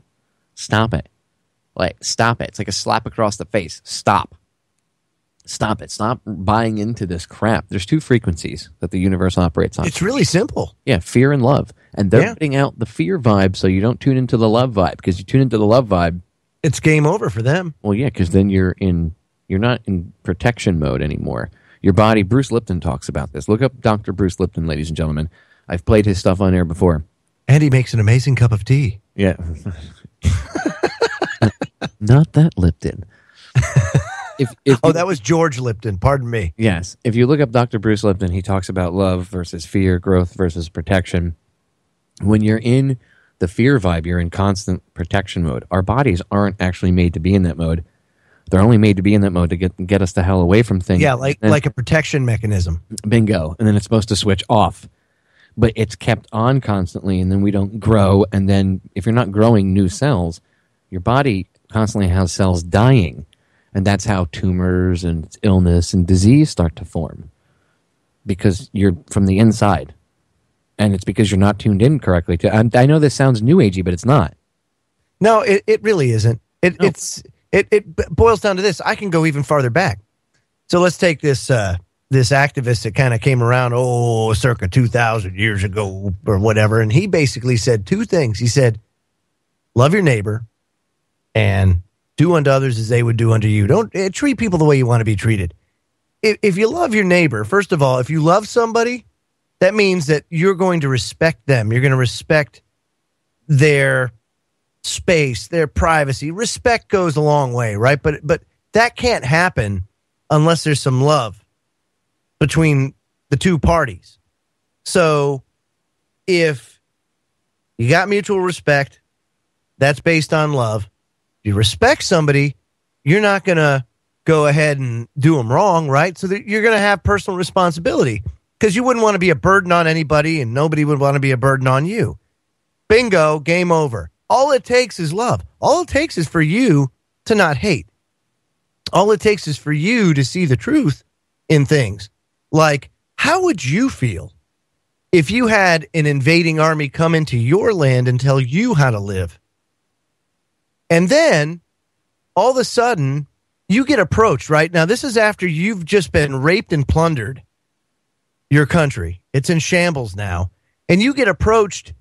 Stop it. Stop it. It's like a slap across the face. Stop it. Stop buying into this crap. There's 2 frequencies that the universe operates on. It's really simple. Yeah, fear and love. And they're putting out the fear vibe so you don't tune into the love vibe. Because you tune into the love vibe, it's game over for them. Well, yeah, because then you're not in protection mode anymore. Your body, Bruce Lipton talks about this. Look up Dr. Bruce Lipton, ladies and gentlemen. I've played his stuff on air before. And he makes an amazing cup of tea. Yeah. Not that Lipton. That was George Lipton. Pardon me. Yes. If you look up Dr. Bruce Lipton, he talks about love versus fear, growth versus protection. When you're in the fear vibe, you're in constant protection mode. Our bodies aren't actually made to be in that mode. They're only made to be in that mode to get us the hell away from things. Yeah, like a protection mechanism. Bingo. And then it's supposed to switch off. But it's kept on constantly, and then we don't grow. And then if you're not growing new cells, your body constantly has cells dying. And that's how tumors and illness and disease start to form. Because you're from the inside. And it's because you're not tuned in correctly. I know this sounds new agey, but it's not. No, it really isn't. It boils down to this. I can go even farther back. So let's take this activist that kind of came around, circa 2,000 years ago or whatever. And he basically said 2 things. He said, love your neighbor and do unto others as they would do unto you. Don't treat people the way you want to be treated. If you love your neighbor, first of all, if you love somebody, that means that you're going to respect them. You're going to respect their space, their privacy. Respect goes a long way, right? But that can't happen unless there's some love between the two parties. So if you got mutual respect, that's based on love. If you respect somebody, you're not going to go ahead and do them wrong, right? So that you're going to have personal responsibility because you wouldn't want to be a burden on anybody and nobody would want to be a burden on you. Bingo, game over. All it takes is love. All it takes is for you to not hate. All it takes is for you to see the truth in things. Like, how would you feel if you had an invading army come into your land and tell you how to live? And then, all of a sudden, you get approached, right? Now, this is after you've just been raped and plundered your country. It's in shambles now. And you get approached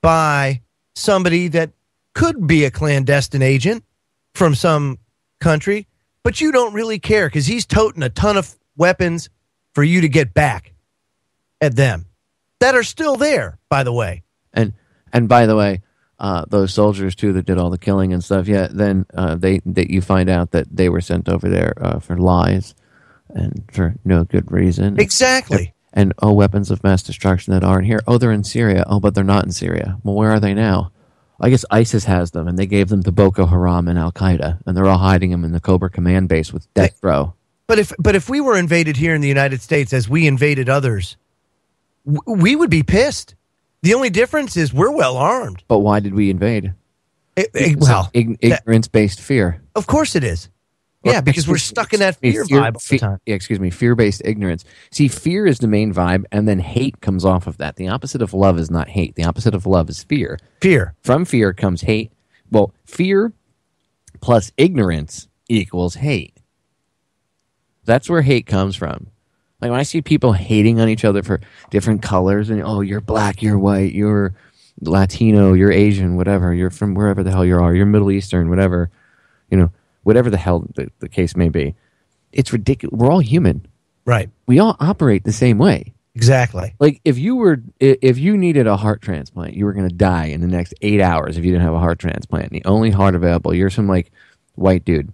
by somebody that could be a clandestine agent from some country, but you don't really care because he's toting a ton of weapons for you to get back at them that are still there, by the way. And by the way, those soldiers too that did all the killing and stuff. Yeah, then you find out that they were sent over there for lies and for no good reason. Exactly. And weapons of mass destruction that aren't here. Oh, they're in Syria. Oh, but they're not in Syria. Well, where are they now? I guess ISIS has them, and they gave them to Boko Haram and Al Qaeda, and they're all hiding them in the Cobra Command base with death row. But if we were invaded here in the United States as we invaded others, we would be pissed. The only difference is we're well armed. But why did we invade? Ignorance-based fear. Of course it is. Yeah, because we're stuck in that fear vibe all the time. Yeah, fear-based ignorance. See, fear is the main vibe, and then hate comes off of that. The opposite of love is not hate. The opposite of love is fear. Fear. From fear comes hate. Well, fear plus ignorance equals hate. That's where hate comes from. Like when I see people hating on each other for different colors, and you're black, you're white, you're Latino, you're Asian, whatever, you're from wherever the hell you are, you're Middle Eastern, whatever, whatever the hell the case may be. It's ridiculous. We're all human. Right. We all operate the same way. Exactly. Like if you needed a heart transplant, you were going to die in the next 8 hours if you didn't have a heart transplant. And the only heart available, you're some like white dude,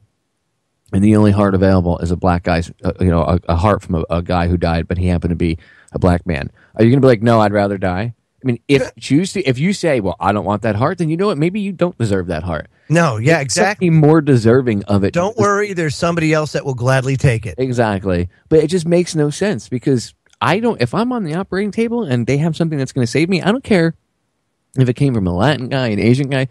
and the only heart available is a black guy's, a heart from a guy who died, but he happened to be a black man. Are you going to be like, no, I'd rather die? I mean, if you say, well, I don't want that heart, then you know what? Maybe you don't deserve that heart. No, yeah, exactly. More deserving of it. Don't worry, there's somebody else that will gladly take it. Exactly. But it just makes no sense because if I'm on the operating table and they have something that's going to save me, I don't care if it came from a Latin guy, an Asian guy.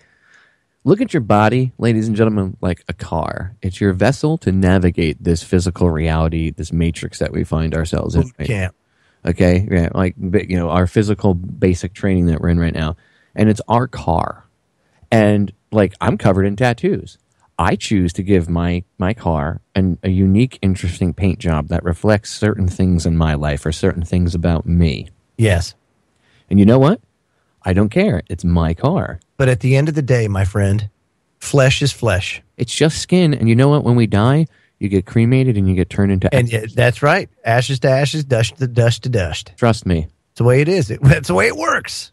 Look at your body, ladies and gentlemen, like a car. It's your vessel to navigate this physical reality, this matrix that we find ourselves in. Right? Yeah. Okay, yeah, like our physical basic training that we're in right now, and it's our car, and like I'm covered in tattoos. I choose to give my car a unique, interesting paint job that reflects certain things in my life or certain things about me. Yes, and you know what? I don't care. It's my car. But at the end of the day, my friend, flesh is flesh. It's just skin, and you know what? When we die, you get cremated and you get turned into ashes. And that's right. Ashes to ashes, dust to dust. Trust me. It's the way it is. That's the way it works.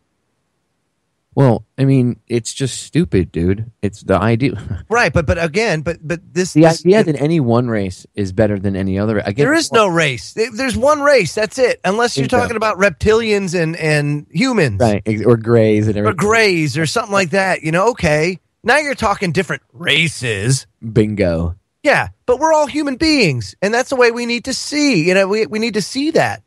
Well, I mean, it's just stupid, dude. It's the idea. Right, but idea that any one race is better than any other. There is no race. There's one race. That's it. Unless you're talking about reptilians and humans. Right, or grays and everything. Or grays or something like that. Okay. Now you're talking different races. Bingo. Yeah, but we're all human beings, and that's the way we need to see. We need to see that.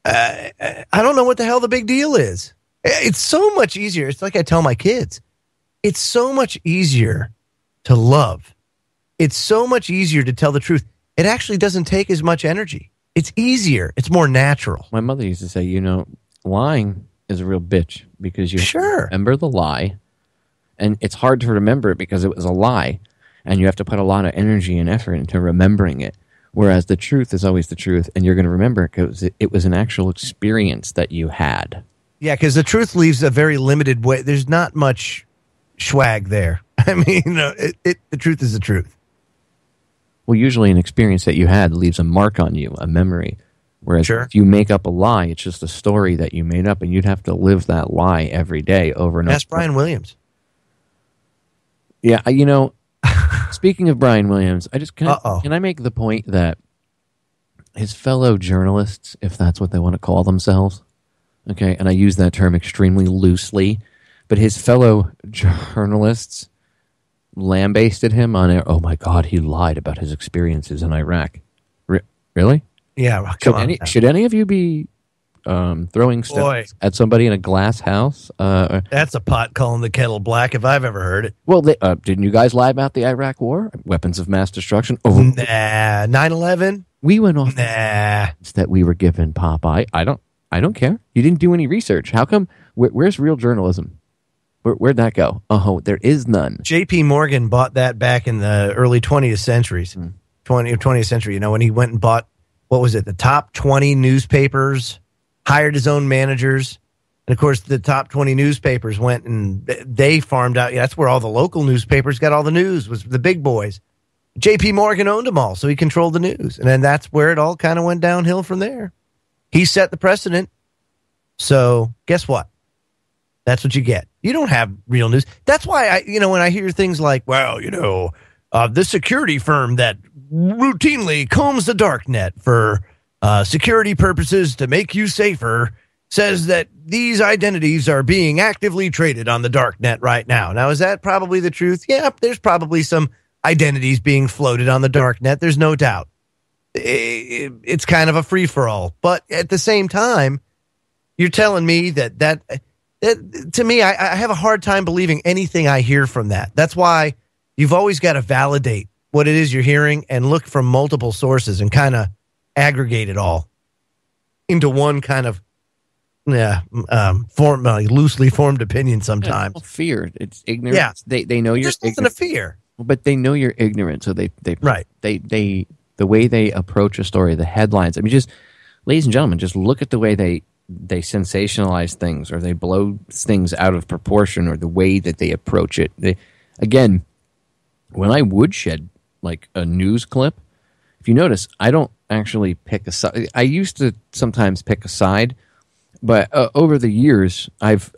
I don't know what the hell the big deal is. It's so much easier. It's like I tell my kids. It's so much easier to love. It's so much easier to tell the truth. It actually doesn't take as much energy. It's easier. It's more natural. My mother used to say, lying is a real bitch because you remember the lie, and it's hard to remember it because it was a lie. And you have to put a lot of energy and effort into remembering it. Whereas the truth is always the truth, and you're going to remember it because it was an actual experience that you had. Yeah, because the truth leaves a very limited way. There's not much swag there. I mean, the truth is the truth. Well, usually an experience that you had leaves a mark on you, a memory. Whereas if you make up a lie, it's just a story that you made up, and you'd have to live that lie every day over and over. That's Brian Williams. Yeah, speaking of Brian Williams, can I make the point that his fellow journalists, if that's what they want to call themselves, okay, and I use that term extremely loosely, but his fellow journalists lambasted him on air. Oh my God, he lied about his experiences in Iraq. Really? Yeah, should any of you be throwing stones at somebody in a glass house? That's a pot calling the kettle black if I've ever heard it. Well, didn't you guys lie about the Iraq War? Weapons of mass destruction? Nah, 9/11? We went off that we were given Popeye. I don't care. You didn't do any research. How come? Where's real journalism? Where'd that go? Oh, there is none. J.P. Morgan bought that back in the early 20th centuries. 20th century, when he went and bought, what was it, the top 20 newspapers, hired his own managers. And, of course, the top 20 newspapers went and they farmed out. That's where all the local newspapers got all the news, was the big boys. J.P. Morgan owned them all, so he controlled the news. And then that's where it all kind of went downhill from there. He set the precedent. So guess what? That's what you get. You don't have real news. That's why when I hear things like, well, the security firm that routinely combs the dark net for security purposes to make you safer says that these identities are being actively traded on the dark net right now. Now, is that probably the truth? Yeah, there's probably some identities being floated on the dark net. There's no doubt. It's kind of a free-for-all. But at the same time, you're telling me that to me, I have a hard time believing anything I hear from that. That's why you've always got to validate what it is you're hearing and look from multiple sources and kind of aggregate it all into one kind of loosely formed opinion sometimes. It's fear. It's ignorance. Yeah. They know you're ignorant. There's nothing to fear. But they know you're ignorant, so they right. They the way they approach a story, the headlines. I mean, just ladies and gentlemen, just look at the way they sensationalize things, or they blow things out of proportion, or the way that they approach it. Again, when I woodshed like a news clip, if you notice, I don't actually pick a side. I used to sometimes pick a side, but over the years, I've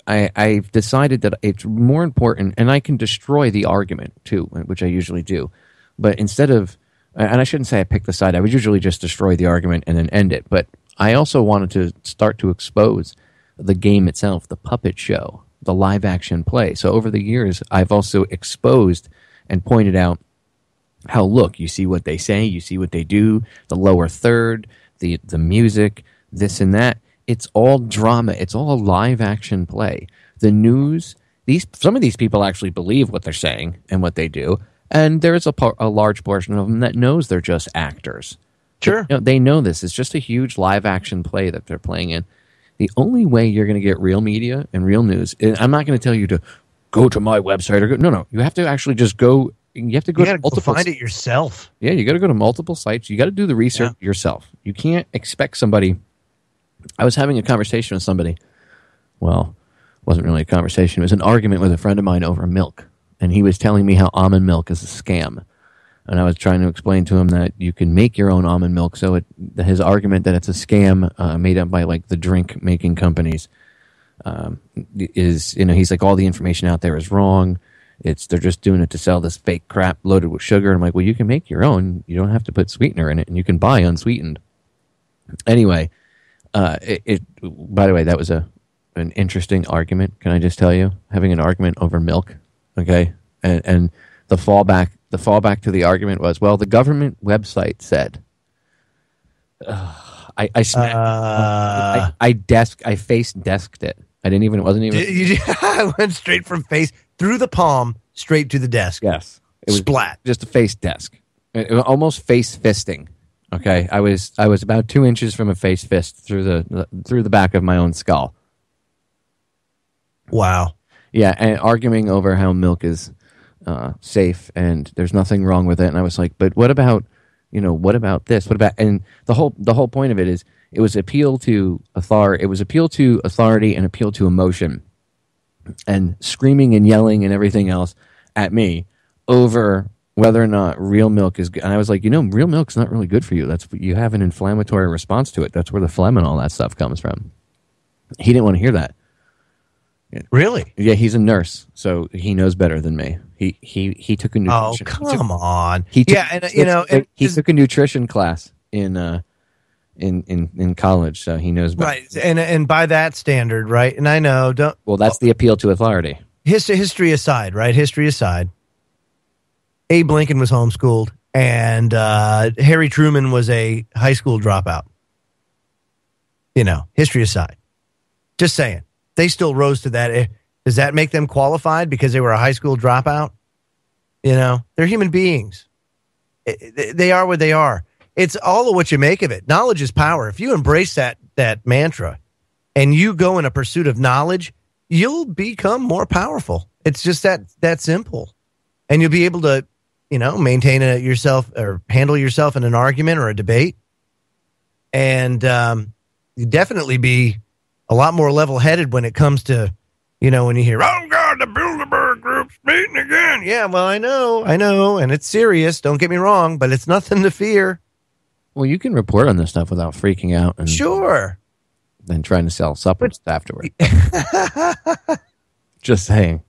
decided that it's more important, and I can destroy the argument too, which I usually do. But instead of, and I shouldn't say I picked the side, I would usually just destroy the argument and then end it. But I also wanted to start to expose the game itself, the puppet show, the live action play. So over the years, I've also exposed and pointed out how, look, you see what they say, you see what they do, the lower third, the music, this and that. It's all drama. It's all live action play. The news, some of these people actually believe what they're saying and what they do, and there's a large portion of them that knows they're just actors. Sure. They know this. It's just a huge live action play that they're playing in. The only way you're going to get real media and real news, I'm not going to tell you to go to my website or go. No. You have to actually just go. You have to go to multiple. Find it yourself. Yeah, you got to go to multiple sites. You got to do the research yourself. You can't expect somebody. I was having a conversation with somebody. Well, it wasn't really a conversation. It was an argument with a friend of mine over milk, and he was telling me how almond milk is a scam. And I was trying to explain to him that you can make your own almond milk. So his argument that it's a scam made up by like the drink making companies is, he's like, all the information out there is wrong. They're just doing it to sell this fake crap loaded with sugar. And I'm like, well, you can make your own. You don't have to put sweetener in it, and you can buy unsweetened. Anyway, by the way, that was an interesting argument. Can I just tell you, having an argument over milk, okay, and the fallback to the argument was, well, the government website said. I face desked it. It wasn't even. I went straight from face through the palm straight to the desk. Yes, it was splat. Just a face desk, almost face fisting. Okay, I was about 2 inches from a face fist through the back of my own skull. Wow. Yeah, and arguing over how milk is safe and there's nothing wrong with it, and I was like, but what about this? What about? And the whole point of it is it was appeal to authority. It was appeal to authority and appeal to emotion, and screaming and yelling and everything else at me over whether or not real milk is good. And I was like, real milk's not really good for you. You have an inflammatory response to it. That's where the phlegm and all that stuff comes from. He didn't want to hear that. Really? Yeah, he's a nurse, so he knows better than me. He took a nutrition. Oh, come on. He took a nutrition class in in college, so he knows about right. And by that standard, right? And I know, that's the appeal to authority. History aside, right? History aside, Abe Lincoln was homeschooled, and Harry Truman was a high school dropout. History aside. Just saying. They still rose to that. Does that make them qualified because they were a high school dropout? They're human beings. They are what they are. It's all of what you make of it. Knowledge is power. If you embrace that mantra and you go in a pursuit of knowledge, you'll become more powerful. It's just that simple. And you'll be able to, maintain yourself or handle yourself in an argument or a debate. And you definitely be a lot more level-headed when it comes to, when you hear, oh, God, the Bilderberg group's meeting again. Yeah, well, I know. And it's serious. Don't get me wrong, but it's nothing to fear. Well, you can report on this stuff without freaking out. And sure. Then trying to sell supplements afterward. Just saying.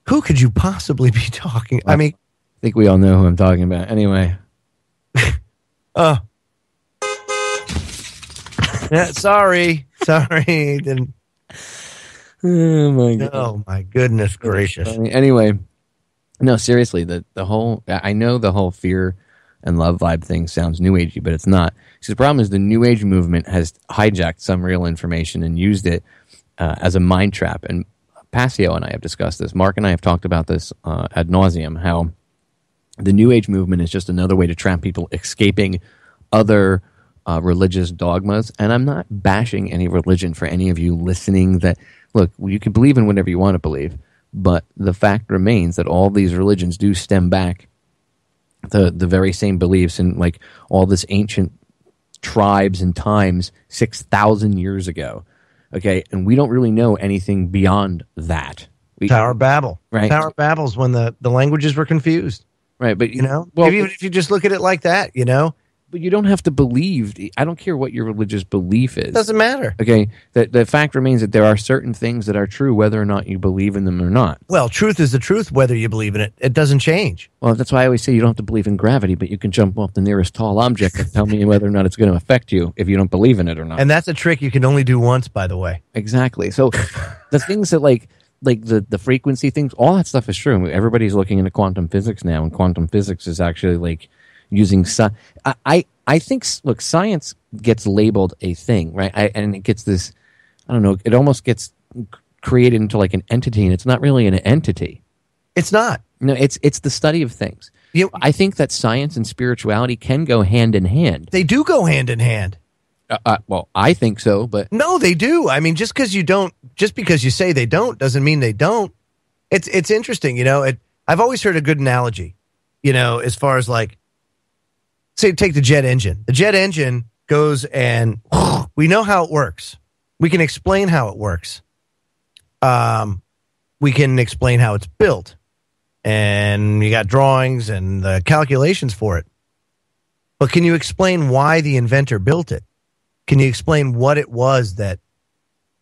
Who could you possibly be talking? I mean, I think we all know who I'm talking about. Anyway. Yeah, sorry. Didn't. Oh my God. Oh my goodness gracious. Anyway, no, seriously, the whole, I know the whole fear and love vibe thing sounds new agey, but it's not. See, the problem is the new age movement has hijacked some real information and used it as a mind trap. And Passio and I have discussed this. Mark and I have talked about this ad nauseum, how the new age movement is just another way to trap people escaping other religious dogmas. And I'm not bashing any religion for any of you listening that, look, you can believe in whatever you want to believe, but the fact remains that all these religions do stem back the very same beliefs and like all this ancient tribes and times 6,000 years ago. Okay, and we don't really know anything beyond that. Tower of Babel. Right. Tower of Babel's when the languages were confused. Right, but well, even if you just look at it like that, But you don't have to believe. I don't care what your religious belief is. It doesn't matter. Okay, the fact remains that there are certain things that are true whether or not you believe in them or not. Well, truth is the truth whether you believe in it. It doesn't change. Well, that's why I always say you don't have to believe in gravity, but you can jump off the nearest tall object and tell me whether or not it's going to affect you if you don't believe in it or not. And that's a trick you can only do once, by the way. Exactly. So the things that like the frequency things, all that stuff is true. Everybody's looking into quantum physics now, and quantum physics is actually like using I think, look, science gets labeled a thing, right? And it gets this, I don't know, it almost gets created into like an entity, and it's not really an entity. It's not. No, it's the study of things. I think that science and spirituality can go hand in hand. They do go hand in hand. Well, I think so, but no, they do. I mean, just because you say they don't doesn't mean they don't. It's interesting, I've always heard a good analogy, as far as like, say, take the jet engine. The jet engine goes and we know how it works. We can explain how it works. We can explain how it's built. And you got drawings and the calculations for it. But can you explain why the inventor built it? Can you explain what it was that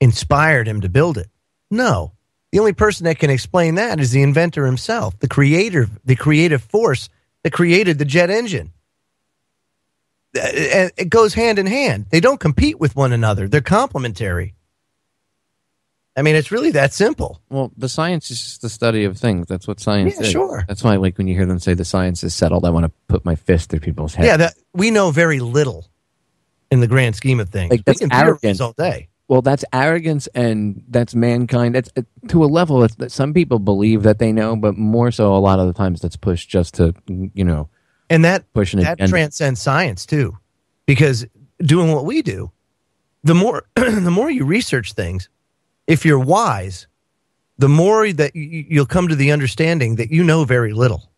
inspired him to build it? No. The only person that can explain that is the inventor himself, the creator, the creative force that created the jet engine. And it goes hand in hand. They don't compete with one another. They're complementary. I mean, it's really that simple. Well, the science is just the study of things. That's what science is. Sure. That's why, like, when you hear them say the science is settled, I want to put my fist through people's heads. Yeah, we know very little in the grand scheme of things. Like, that's arrogance all day. Well, that's arrogance, and that's mankind. That's to a level that some people believe that they know, but more so a lot of the times that's pushed just to, and that that transcends science too, because doing what we do, the more you research things, if you're wise, the more that you'll come to the understanding that you know very little,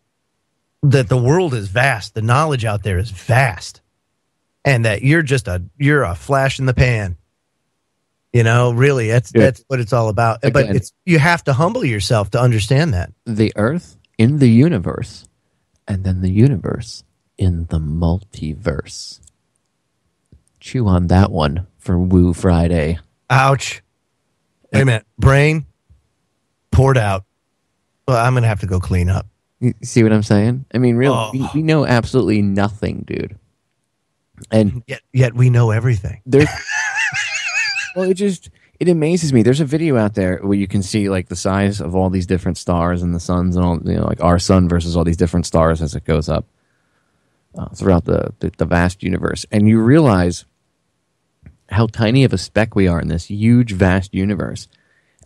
that the world is vast, the knowledge out there is vast, and that you're a flash in the pan. Really, that's what it's all about. Again, but you have to humble yourself to understand that. The earth in the universe, and then the universe in the multiverse. Chew on that one for Woo Friday. Ouch. Wait a minute. Brain poured out. Well, I'm going to have to go clean up. You see what I'm saying? I mean, really, we know absolutely nothing, dude. And yet we know everything. Well, it amazes me. There's a video out there where you can see like the size of all these different stars and the suns and all, like our sun versus all these different stars as it goes up throughout the vast universe. And you realize how tiny of a speck we are in this huge, vast universe,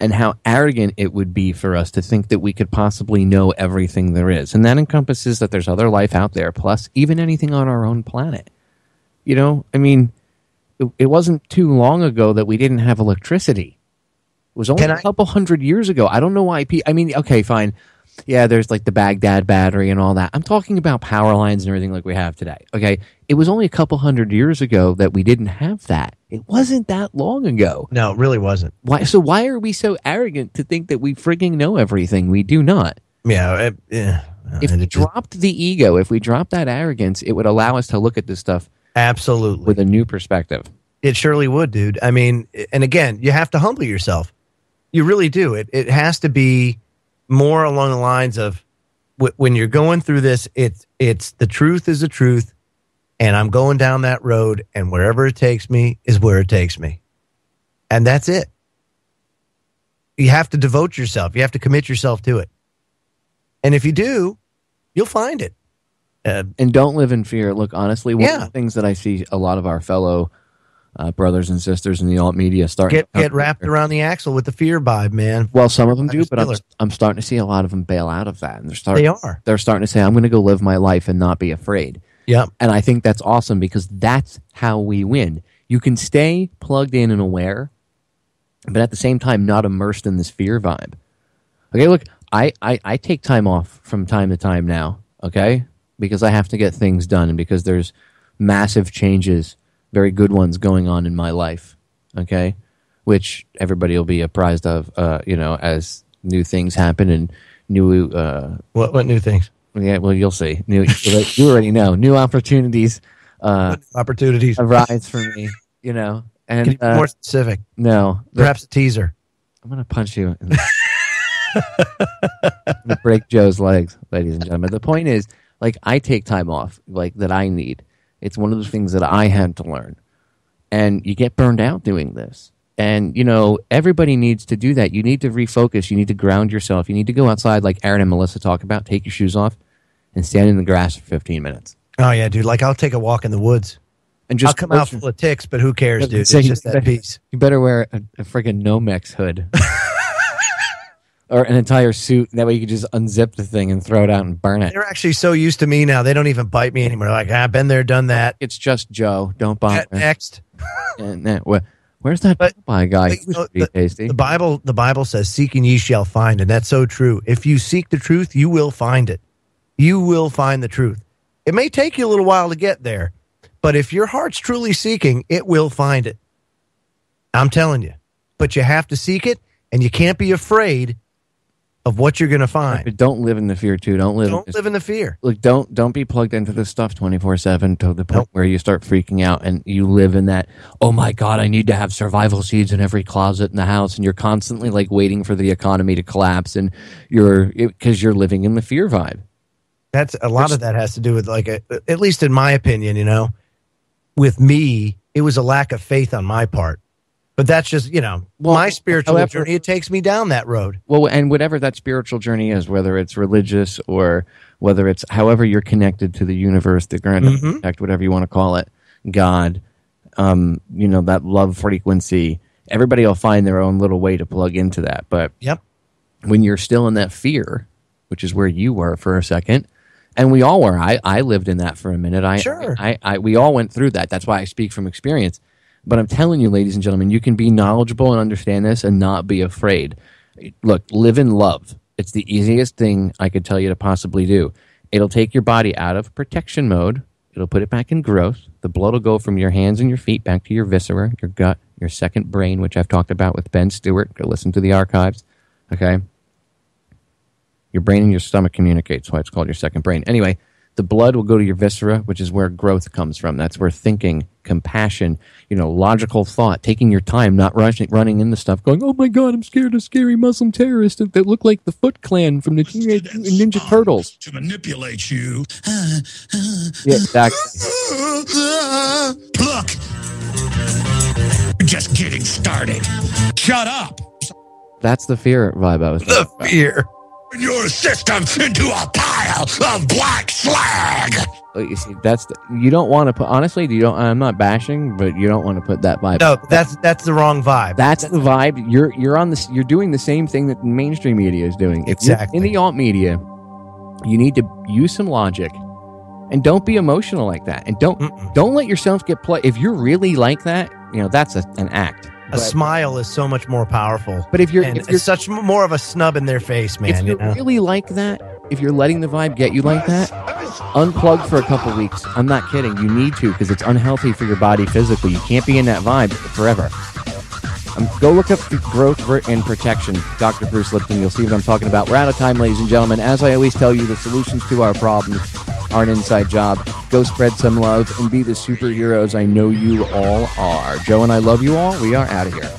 and how arrogant it would be for us to think that we could possibly know everything there is. And that encompasses that there's other life out there, plus even anything on our own planet. I mean, it wasn't too long ago that we didn't have electricity. It was only a couple hundred years ago. I don't know why. I mean, okay, fine. Yeah, there's like the Baghdad battery and all that. I'm talking about power lines and everything like we have today. Okay, it was only a couple hundred years ago that we didn't have that. It wasn't that long ago. No, it really wasn't. Why? So why are we so arrogant to think that we frigging know everything? We do not. Yeah. If we dropped the ego, if we dropped that arrogance, it would allow us to look at this stuff absolutely with a new perspective. It surely would, dude. I mean, and again, you have to humble yourself. You really do. It has to be more along the lines of when you're going through this, it's the truth is the truth, and I'm going down that road, and wherever it takes me is where it takes me. And that's it. You have to devote yourself. You have to commit yourself to it. And if you do, you'll find it. And don't live in fear. Look, honestly, one of the things that I see a lot of our fellow brothers and sisters in the alt media get wrapped around the axle with the fear vibe, man. Well, some of them do, but I'm starting to see a lot of them bail out of that, and they're starting to say, "I'm going to go live my life and not be afraid." Yeah, and I think that's awesome because that's how we win. You can stay plugged in and aware, but at the same time, not immersed in this fear vibe. Okay, look, I take time off from time to time now. Okay, because I have to get things done, and because there's massive changes. Very good ones going on in my life, okay, which everybody will be apprised of, as new things happen and new. What new things? Yeah, well, you'll see. You already know. New opportunities. Opportunities arise for me, And can you be more specific? No, perhaps a teaser. I'm gonna punch you. I'm gonna break Joe's legs, ladies and gentlemen. The point is, like, I take time off, like that I need. It's one of the things that I had to learn. And you get burned out doing this. And, everybody needs to do that. You need to refocus. You need to ground yourself. You need to go outside like Aaron and Melissa talk about. Take your shoes off and stand in the grass for 15 minutes. Oh, yeah, dude. Like, I'll take a walk in the woods. And just I'll come out full of ticks, but who cares, dude? It's just that piece. You better wear a friggin' Nomex hood. Or an entire suit. That way you can just unzip the thing and throw it out and burn it. They're actually so used to me now, they don't even bite me anymore. Like, I've been there, done that. It's just Joe. Don't bother. Next. Where's that Popeye guy? He was pretty tasty. The Bible says, "Seek and ye shall find," and that's so true. If you seek the truth, you will find it. You will find the truth. It may take you a little while to get there, but if your heart's truly seeking, it will find it. I'm telling you. But you have to seek it, and you can't be afraid of what you're going to find. But don't live in the fear too. Don't live in the fear. Look, don't be plugged into this stuff 24/7 to the point where you start freaking out and you live in that, oh my God, I need to have survival seeds in every closet in the house, and you're constantly like waiting for the economy to collapse, and because you're living in the fear vibe. That's a lot of that has to do with at least in my opinion, with me, it was a lack of faith on my part. But that's just, my spiritual journey, it takes me down that road. Well, and whatever that spiritual journey is, whether it's religious or whether it's however you're connected to the universe, the grand effect, whatever you want to call it, God, that love frequency, everybody will find their own little way to plug into that. But when you're still in that fear, which is where you were for a second, and we all were, I lived in that for a minute. We all went through that. That's why I speak from experience. But I'm telling you, ladies and gentlemen, you can be knowledgeable and understand this and not be afraid. Look, live in love. It's the easiest thing I could tell you to possibly do. It'll take your body out of protection mode. It'll put it back in growth. The blood will go from your hands and your feet back to your viscera, your gut, your second brain, which I've talked about with Ben Stewart. Go listen to the archives. Okay? Your brain and your stomach communicate. That's why it's called your second brain. Anyway, the blood will go to your viscera, which is where growth comes from. That's where thinking, compassion, logical thought, taking your time, not running into stuff, going, oh my God, I'm scared of scary Muslim terrorists that look like the Foot Clan from the Teenage Ninja Turtles. To manipulate you. Yeah, exactly. Look, we're just getting started. Shut up. That's the fear vibe I was talking about. Fear. Your system into a pile of black slag. You see, you don't want to put, honestly, I'm not bashing, but you don't want to put that vibe. No, that's the wrong vibe. That's the vibe. You're on this. You're doing the same thing that the mainstream media is doing. Exactly. In the alt media, you need to use some logic, and don't be emotional like that. And don't let yourself get played. If you're really like that, that's an act. A smile is so much more powerful. But if you're such more of a snub in their face, man. If you're really like that, if you're letting the vibe get you like that, unplug for a couple weeks. I'm not kidding. You need to, because it's unhealthy for your body physically. You can't be in that vibe forever. Go look up the Growth and Protection, Dr. Bruce Lipton. You'll see what I'm talking about. We're out of time, ladies and gentlemen. As I always tell you, the solutions to our problems are an inside job. Go spread some love and be the superheroes I know you all are. Joe and I love you all. We are out of here.